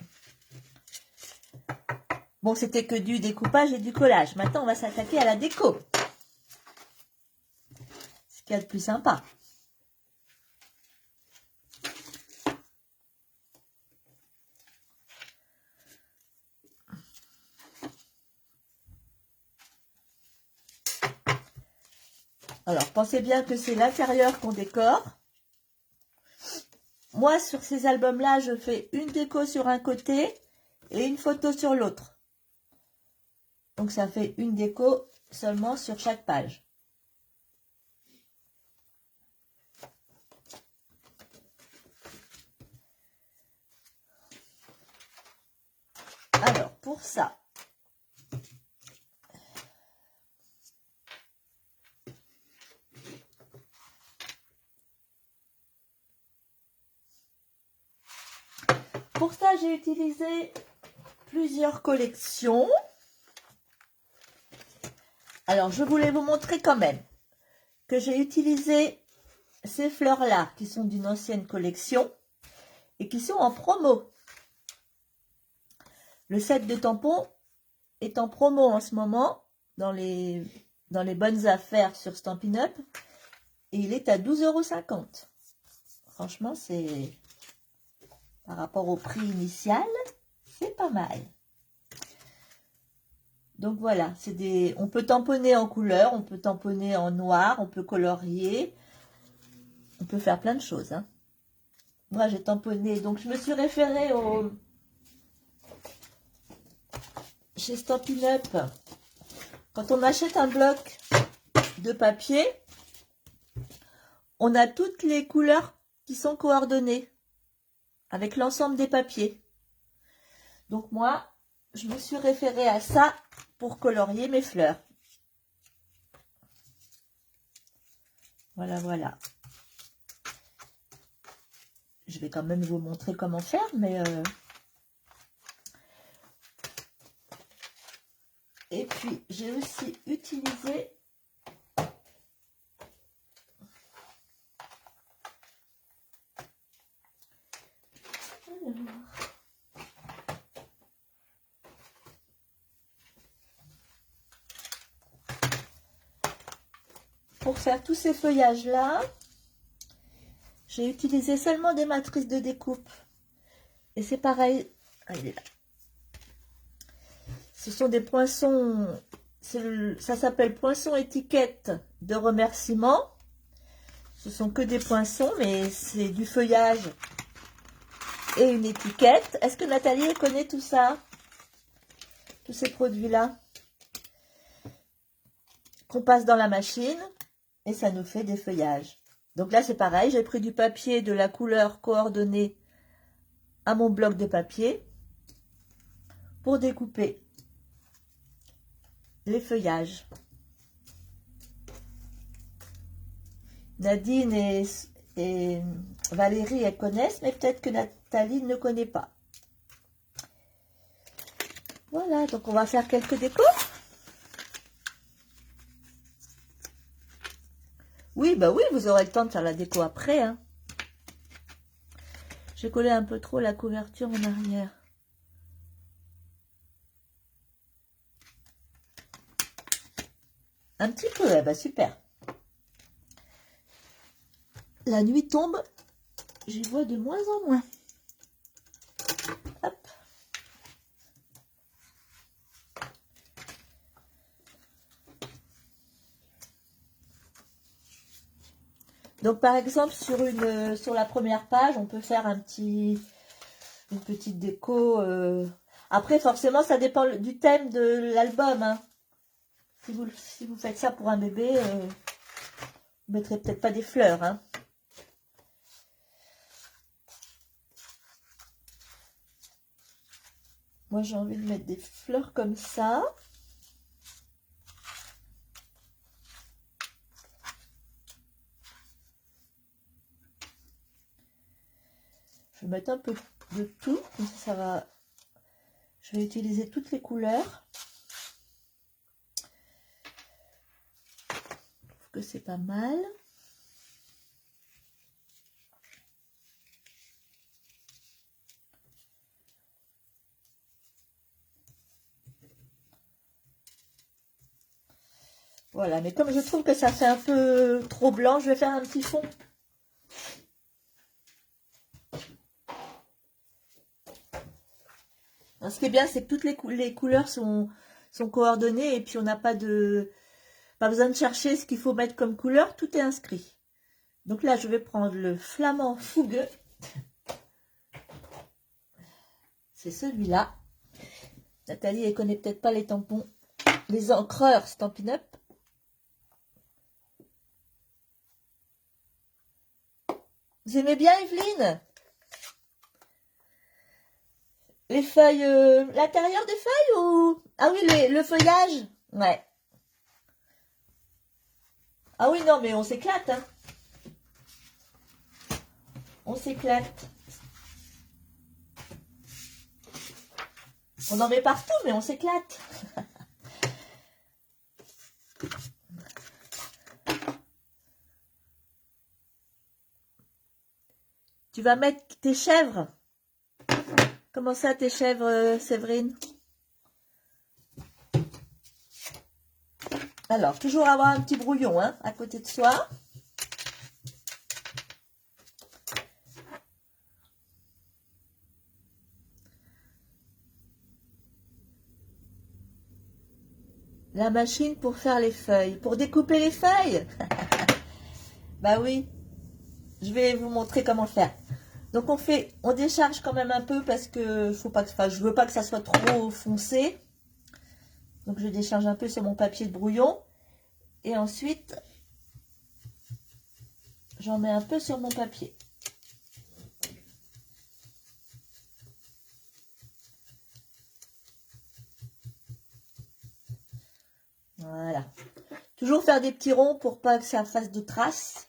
[SPEAKER 1] Bon, c'était que du découpage et du collage. Maintenant, on va s'attaquer à la déco. Ce qu'il y a de plus sympa. Alors, pensez bien que c'est l'intérieur qu'on décore. Moi, sur ces albums-là, je fais une déco sur un côté et une photo sur l'autre. Donc, ça fait une déco seulement sur chaque page. Alors, pour ça, j'ai utilisé plusieurs collections. Alors, je voulais vous montrer quand même que j'ai utilisé ces fleurs-là qui sont d'une ancienne collection et qui sont en promo. Le set de tampons est en promo en ce moment dans les bonnes affaires sur Stampin' Up et il est à 12,50 €. Franchement, c'est par rapport au prix initial, c'est pas mal. Donc voilà, on peut tamponner en couleur, on peut tamponner en noir, on peut colorier, on peut faire plein de choses. Hein. Moi, j'ai tamponné, donc je me suis référée chez Stampin' Up. Quand on achète un bloc de papier, on a toutes les couleurs qui sont coordonnées avec l'ensemble des papiers. Donc moi, je me suis référée à ça pour colorier mes fleurs. Voilà, voilà. Je vais quand même vous montrer comment faire, mais... Et puis, j'ai aussi utilisé... Pour faire tous ces feuillages-là, j'ai utilisé seulement des matrices de découpe. Et c'est pareil. Ah, il est là. Ce sont des poinçons, ça s'appelle poinçon étiquette de remerciement. Ce sont que des poinçons, mais c'est du feuillage et une étiquette. Est-ce que Nathalie connaît tout ça? Tous ces produits-là qu'on passe dans la machine et ça nous fait des feuillages. Donc là, c'est pareil. J'ai pris du papier de la couleur coordonnée à mon bloc de papier pour découper les feuillages. Nadine et Valérie, elles connaissent, mais peut-être que Nathalie ne connaît pas. Voilà, donc on va faire quelques décos. Oui, bah oui, vous aurez le temps de faire la déco après. Hein. J'ai collé un peu trop la couverture en arrière. Un petit peu, eh ben super. La nuit tombe, j'y vois de moins en moins. Hop. Donc par exemple sur la première page, on peut faire une petite déco. Après forcément ça dépend du thème de l'album. Hein. Si vous faites ça pour un bébé, vous ne mettrez peut-être pas des fleurs, hein. Moi, j'ai envie de mettre des fleurs comme ça. Je vais mettre un peu de tout, comme ça va. Je vais utiliser toutes les couleurs. Je trouve que c'est pas mal. Voilà, mais comme je trouve que ça fait un peu trop blanc, je vais faire un petit fond. Alors, ce qui est bien, c'est que toutes les couleurs sont coordonnées et puis on n'a pas besoin de chercher ce qu'il faut mettre comme couleur, tout est inscrit. Donc là, je vais prendre le flamand fougueux. C'est celui-là. Nathalie, elle connaît peut-être pas les tampons, les encreurs Stampin' Up. Vous aimez bien, Evelyne? Les feuilles, l'intérieur des feuilles ou... Ah oui, le feuillage? Ouais. Ah oui, non, mais on s'éclate, hein. On s'éclate. On en met partout, mais on s'éclate. Tu vas mettre tes chèvres. Comment ça, tes chèvres, Séverine? Alors, toujours avoir un petit brouillon, hein, à côté de soi. La machine pour faire les feuilles. Pour découper les feuilles. Bah oui. Je vais vous montrer comment faire. Donc on décharge quand même un peu parce que je veux pas que ça soit trop foncé. Donc je décharge un peu sur mon papier de brouillon. Et ensuite, j'en mets un peu sur mon papier. Voilà. Toujours faire des petits ronds pour pas que ça fasse de traces.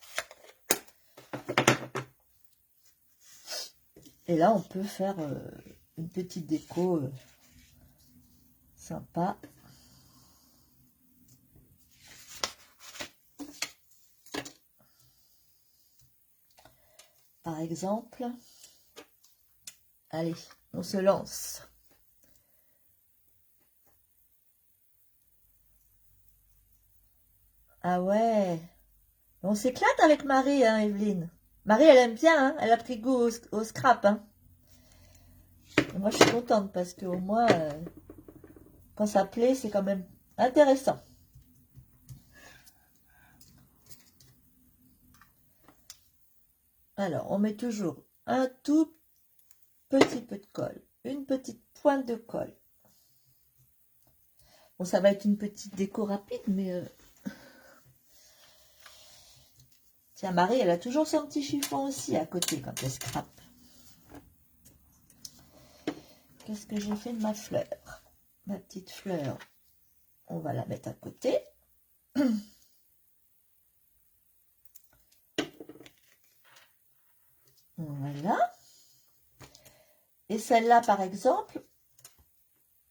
[SPEAKER 1] Et là, on peut faire une petite déco sympa. Par exemple. Allez, on se lance. Ah ouais. On s'éclate avec Marie, hein, Evelyne. Marie, elle aime bien, hein. Elle a pris goût au scrap, hein. Et moi, je suis contente parce qu'au moins, quand ça plaît, c'est quand même intéressant. Alors, on met toujours un tout petit peu de colle. Une petite pointe de colle. Bon, ça va être une petite déco rapide, mais... Tiens, Marie, elle a toujours son petit chiffon aussi à côté quand elle scrape. Qu'est-ce que j'ai fait de ma fleur? Ma petite fleur, on va la mettre à côté. Voilà. Et celle-là, par exemple,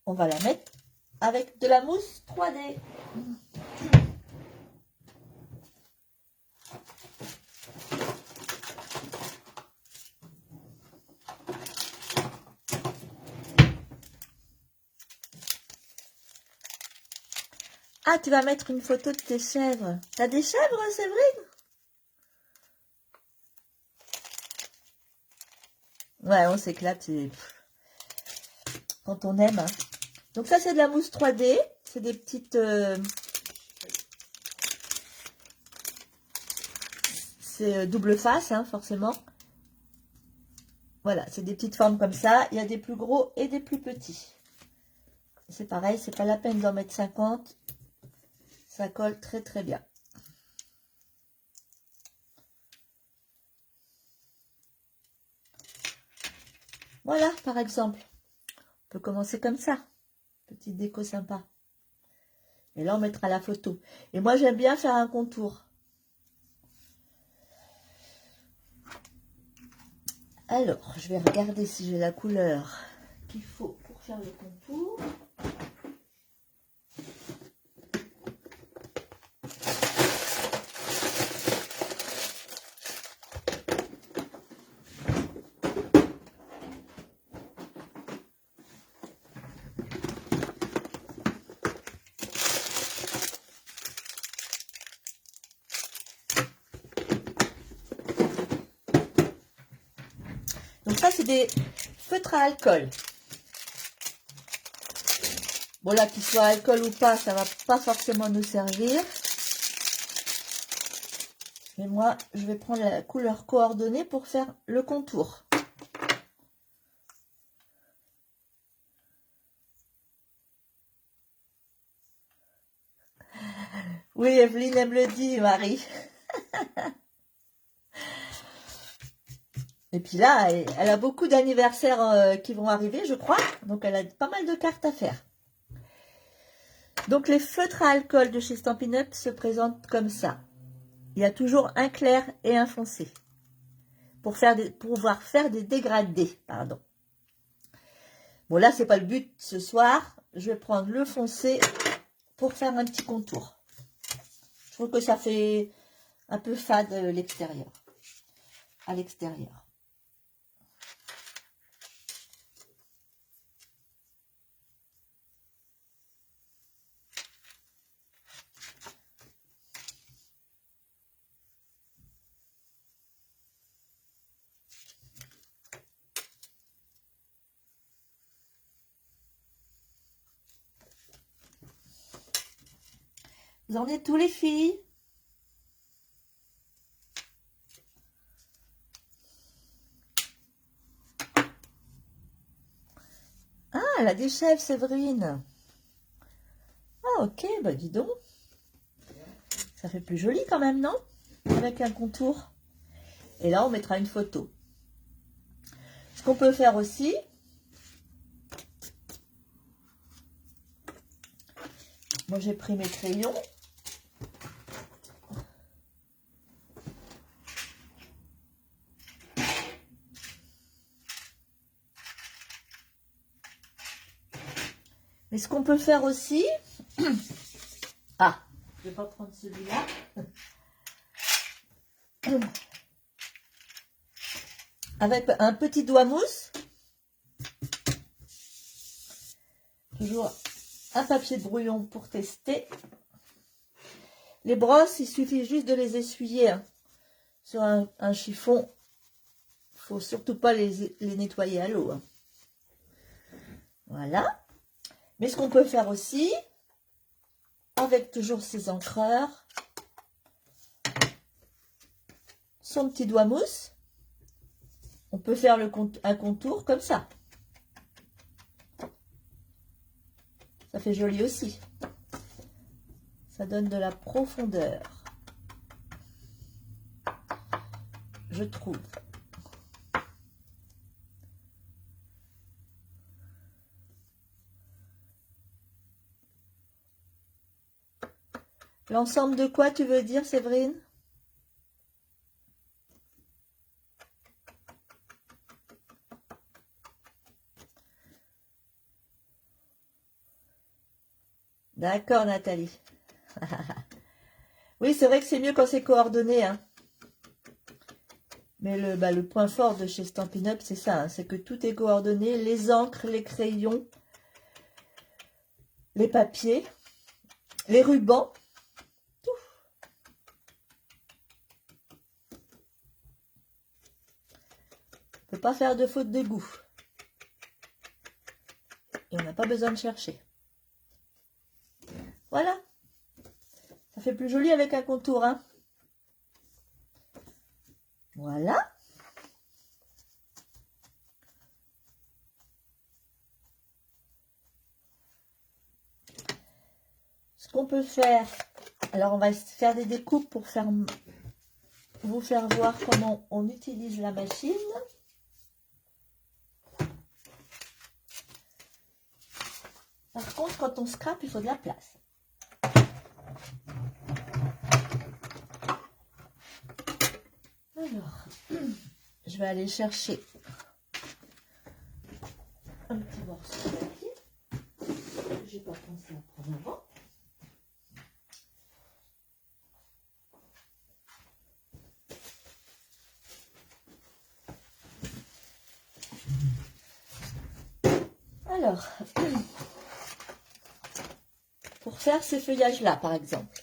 [SPEAKER 1] on va la mettre avec de la mousse 3D. Ah, tu vas mettre une photo de tes chèvres. T'as des chèvres, Séverine? Ouais, on s'éclate quand on aime. Hein. Donc ça, c'est de la mousse 3D. C'est des petites... c'est double face, hein, forcément. Voilà, c'est des petites formes comme ça. Il y a des plus gros et des plus petits. C'est pareil, c'est pas la peine d'en mettre 50. ça colle très très bien. Voilà, par exemple. On peut commencer comme ça. Petite déco sympa. Et là, on mettra la photo. Et moi, j'aime bien faire un contour. Alors, je vais regarder si j'ai la couleur qu'il faut pour faire le contour. Donc ça, c'est des feutres à alcool. Bon, là, qu'il soit alcool ou pas, ça va pas forcément nous servir. Mais moi, je vais prendre la couleur coordonnée pour faire le contour. Oui, Evelyne, elle me le dit, Marie. Et puis là, elle a beaucoup d'anniversaires qui vont arriver, je crois. Donc, elle a pas mal de cartes à faire. Donc, les feutres à alcool de chez Stampin' Up se présentent comme ça. Il y a toujours un clair et un foncé. Pour pouvoir faire des dégradés, pardon. Bon, là, c'est pas le but ce soir. Je vais prendre le foncé pour faire un petit contour. Je trouve que ça fait un peu fade l'extérieur. À l'extérieur. Vous en êtes tous les filles? Ah, elle a des chèvres, Séverine. Ah, ok, bah dis donc. Ça fait plus joli quand même, non? Avec un contour. Et là, on mettra une photo. Ce qu'on peut faire aussi, moi j'ai pris mes crayons. Mais ce qu'on peut faire aussi, ah, je vais pas prendre celui-là. Avec un petit doigt mousse, toujours un papier de brouillon pour tester. Les brosses, il suffit juste de les essuyer hein, sur un chiffon. Il faut surtout pas les nettoyer à l'eau. Hein. Voilà. Mais ce qu'on peut faire aussi, avec toujours ses encreurs, son petit doigt mousse, on peut faire un contour comme ça. Ça fait joli aussi. Ça donne de la profondeur. Je trouve. L'ensemble de quoi tu veux dire, Séverine? D'accord, Nathalie. Oui, c'est vrai que c'est mieux quand c'est coordonné. Hein. Mais le point fort de chez Stampin' Up, c'est ça. Hein, c'est que tout est coordonné. Les encres, les crayons, les papiers, les rubans. Tout. On ne peut pas faire de faute de goût. Et on n'a pas besoin de chercher. Voilà. Ça fait plus joli avec un contour. Hein. Voilà. Ce qu'on peut faire Alors, on va faire des découpes pour vous faire voir comment on utilise la machine. Par contre, quand on scrape, il faut de la place. Alors, je vais aller chercher un petit morceau de papier. Je n'ai pas pensé à prendre avant. Alors, pour faire ces feuillages-là, par exemple.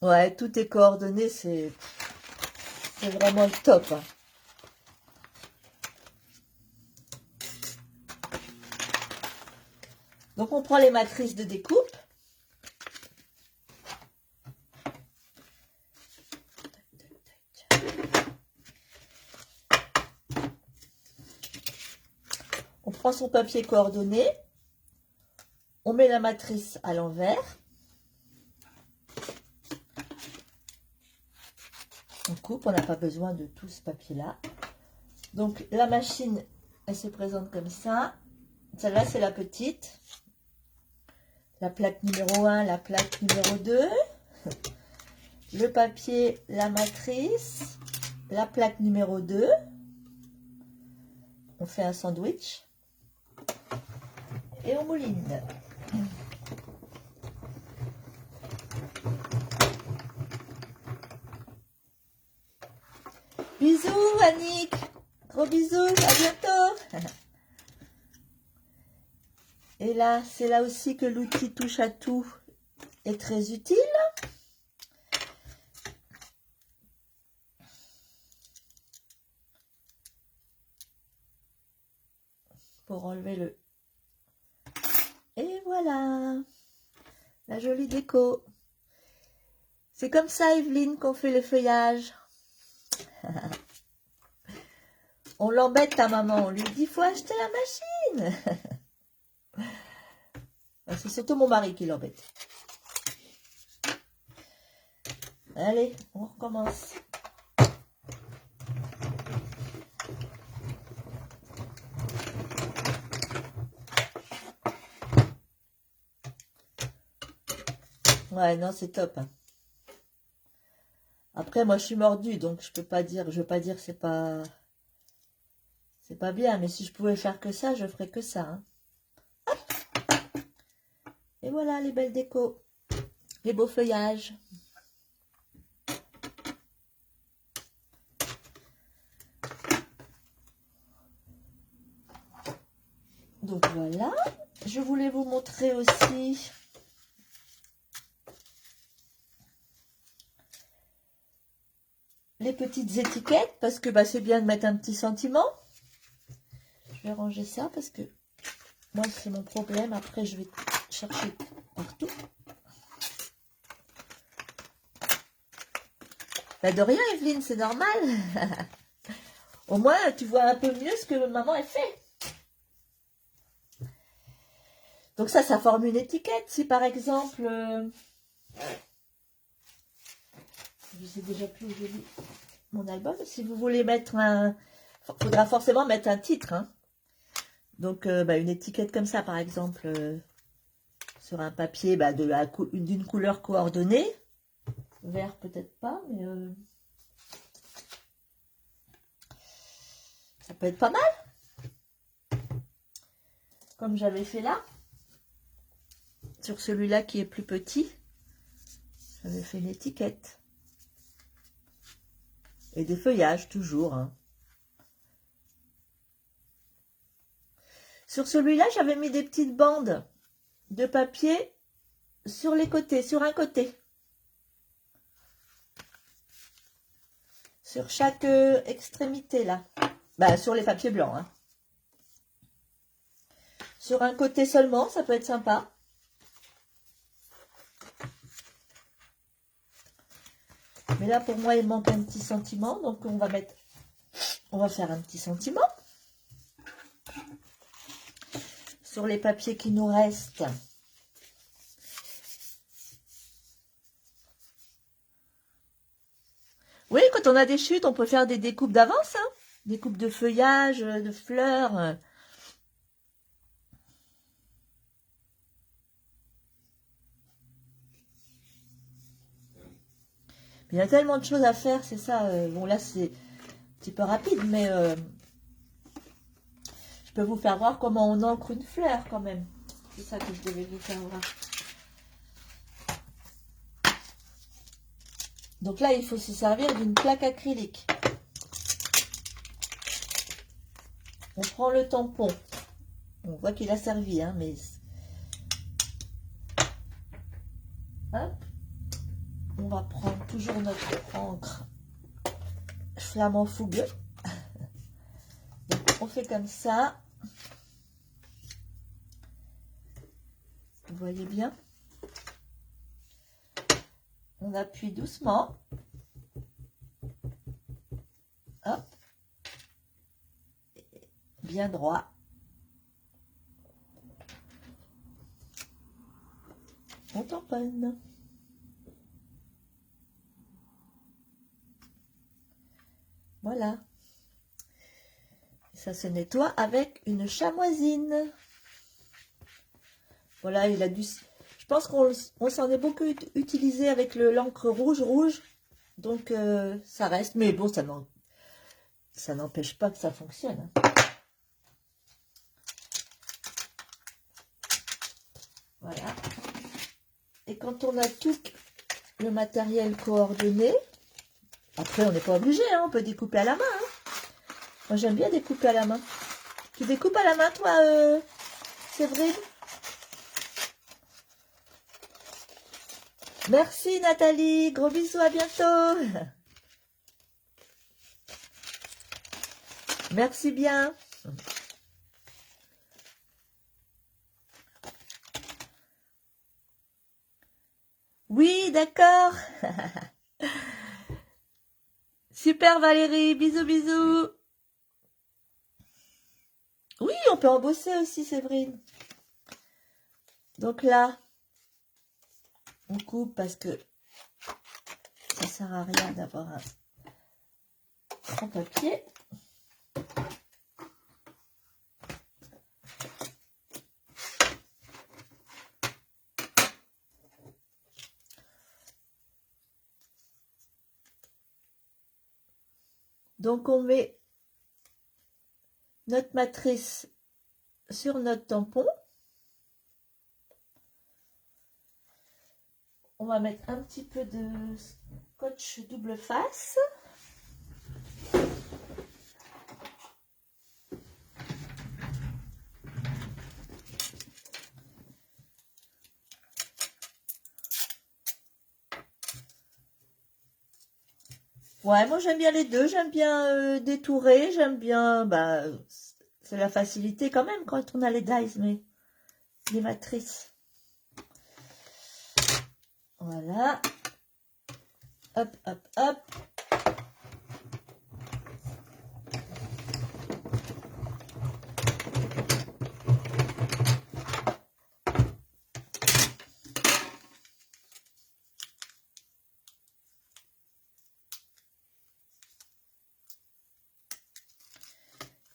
[SPEAKER 1] Ouais, tout est coordonné, c'est vraiment le top. Hein. Donc, on prend les matrices de découpe. On prend son papier coordonné. On met la matrice à l'envers. On coupe, on n'a pas besoin de tout ce papier-là. Donc, la machine, elle se présente comme ça. Celle-là, c'est la petite. La plaque numéro 1, la plaque numéro 2. Le papier, la matrice. La plaque numéro 2. On fait un sandwich. Et on mouline. Bisous Annick. Gros bisous, à bientôt. Et là, c'est là aussi que l'outil touche à tout est très utile. Pour enlever le... Et voilà, la jolie déco. C'est comme ça, Evelyne, qu'on fait le feuillage. On l'embête, ta maman. On lui dit, faut acheter la machine. C'est surtout mon mari qui l'embête. Allez, on recommence. Ouais, non, c'est top. Hein. Après, moi, je suis mordue, donc je veux pas dire que c'est pas bien. Mais si je pouvais faire que ça, je ferais que ça. Hein. Et voilà, les belles décos, les beaux feuillages. Donc voilà, je voulais vous montrer aussi les petites étiquettes, parce que bah, c'est bien de mettre un petit sentiment. Je vais ranger ça parce que moi c'est mon problème, après je vais chercher partout. Bah de rien Evelyne, c'est normal. Au moins tu vois un peu mieux ce que maman a fait. Donc ça forme une étiquette. Si par exemple, je sais déjà plus où j'ai mis mon album, si vous voulez mettre un... Il faudra forcément mettre un titre. Hein. Donc bah, une étiquette comme ça par exemple, sur un papier bah, d'une couleur coordonnée. Vert peut-être pas, mais ça peut être pas mal. Comme j'avais fait là. Sur celui-là qui est plus petit, j'avais fait une étiquette. Et des feuillages, toujours. Hein. Sur celui-là, j'avais mis des petites bandes de papier sur les côtés, sur un côté. Sur chaque extrémité, là. Bah, sur les papiers blancs. Hein. Sur un côté seulement, ça peut être sympa. Mais là, pour moi, il manque un petit sentiment. Donc, on va faire un petit sentiment. sur les papiers qui nous restent. Oui, quand on a des chutes, on peut faire des découpes d'avance, hein, des coupes de feuillage, de fleurs. Il y a tellement de choses à faire, c'est ça. Bon, là, c'est un petit peu rapide, mais je peux vous faire voir comment on encre une fleur quand même. C'est ça que je devais vous faire voir. Donc là, il faut se servir d'une plaque acrylique. On prend le tampon. On voit qu'il a servi, hein, mais... Hop. On va prendre toujours notre encre flamand fougueux. Donc, on fait comme ça. Vous voyez bien? On appuie doucement. Hop. Bien droit. On tamponne. Voilà. Et ça se nettoie avec une chamoisine. Voilà, il a dû... Je pense qu'on s'en est beaucoup utilisé avec l'encre rouge. Donc, ça reste. Mais bon, ça n'empêche pas que ça fonctionne. Voilà. Et quand on a tout le matériel coordonné, après, on n'est pas obligé, hein, on peut découper à la main. Hein. Moi, j'aime bien découper à la main. Tu découpes à la main, toi, Séverine? Merci, Nathalie. Gros bisous, à bientôt. Merci bien. Oui, d'accord. Super, Valérie. Bisous, bisous. Oui, on peut embosser aussi, Séverine. Donc là, on coupe parce que ça sert à rien d'avoir un grand papier. Donc on met notre matrice sur notre tampon. On va mettre un petit peu de scotch double face. Ouais, moi j'aime bien les deux, j'aime bien détourer, j'aime bien, bah, c'est la facilité quand même quand on a les dies, mais les matrices. Voilà. Hop, hop, hop.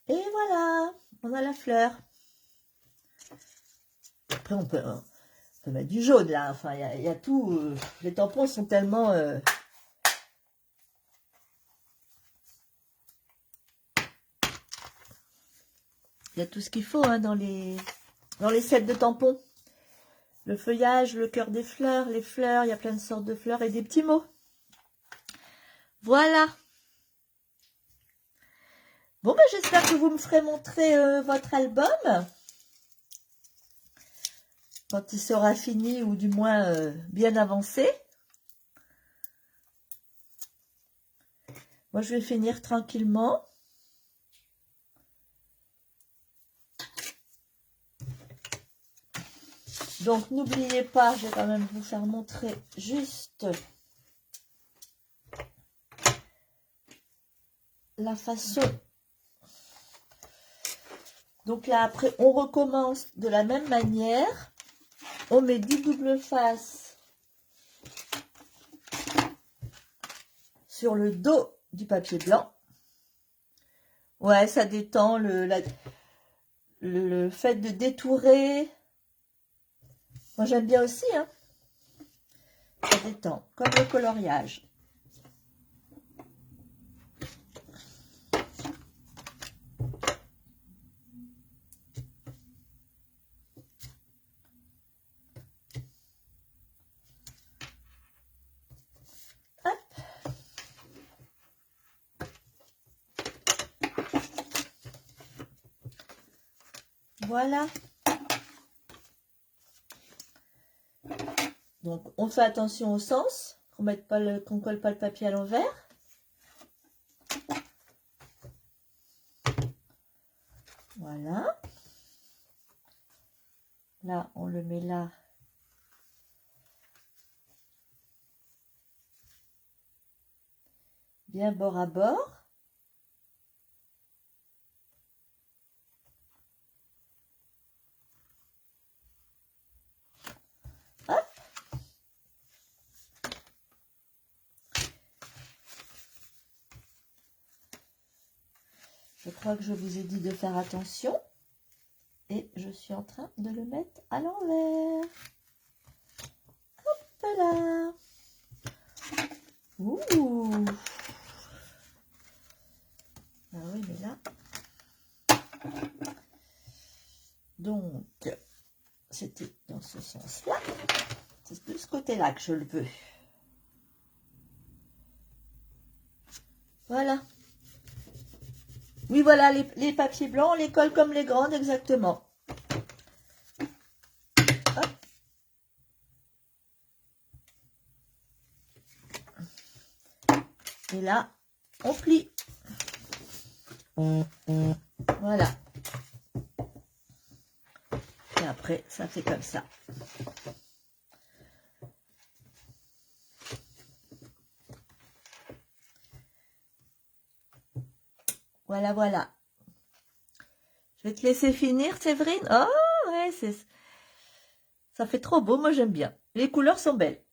[SPEAKER 1] Et voilà, on a la fleur. Après, on peut mettre du jaune là. Enfin, il y a tout. Les tampons sont tellement... Il y a tout ce qu'il faut hein, dans les sets de tampons. Le feuillage, le cœur des fleurs, les fleurs, il y a plein de sortes de fleurs et des petits mots. Voilà. Bon, ben, j'espère que vous me ferez montrer votre album. Quand il sera fini ou du moins bien avancé. Moi, je vais finir tranquillement. Donc, n'oubliez pas, je vais quand même vous faire montrer juste la façon Donc là, après, on recommence de la même manière. On met 10 doubles faces sur le dos du papier blanc. Ouais, ça détend le fait de détourer. Moi, j'aime bien aussi, hein. Ça détend, comme le coloriage. Voilà. Donc, on fait attention au sens, qu'on ne colle pas le papier à l'envers. Voilà. Là, on le met là. Bien bord à bord. Hop. Je crois que je vous ai dit de faire attention. Et je suis en train de le mettre à l'envers. Hop là. Ouh. Ah oui, mais là. Donc, c'était dans ce sens-là. C'est de ce côté-là que je le veux. Voilà. Oui, voilà, les papiers blancs, on les colle comme les grandes, exactement. Hop. Et là, on plie. Voilà. Et après, ça fait comme ça. Voilà, voilà. Je vais te laisser finir, Séverine. Oh, ouais, ça fait trop beau. Moi, j'aime bien. Les couleurs sont belles.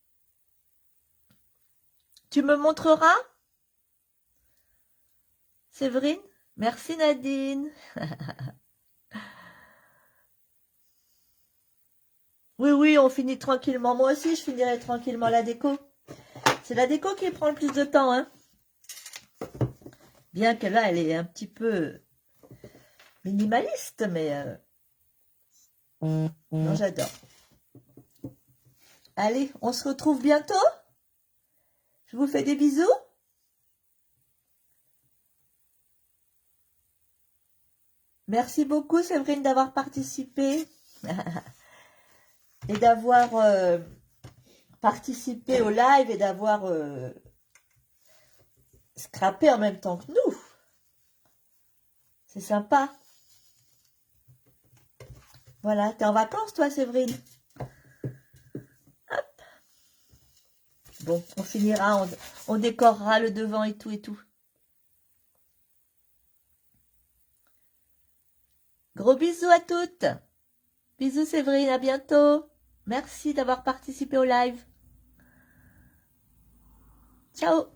[SPEAKER 1] Tu me montreras, Séverine? Merci, Nadine. Oui, oui, on finit tranquillement. Moi aussi, je finirai tranquillement la déco. C'est la déco qui prend le plus de temps, hein. Bien que là, elle est un petit peu minimaliste, mais non, j'adore. Allez, on se retrouve bientôt. Je vous fais des bisous. Merci beaucoup, Séverine, d'avoir participé et d'avoir participé au live et d'avoir scrappé en même temps que nous. C'est sympa. Voilà, t'es en vacances, toi, Séverine? Hop. Bon, on finira, on décorera le devant et tout et tout. Gros bisous à toutes. Bisous, Séverine, à bientôt. Merci d'avoir participé au live. Ciao.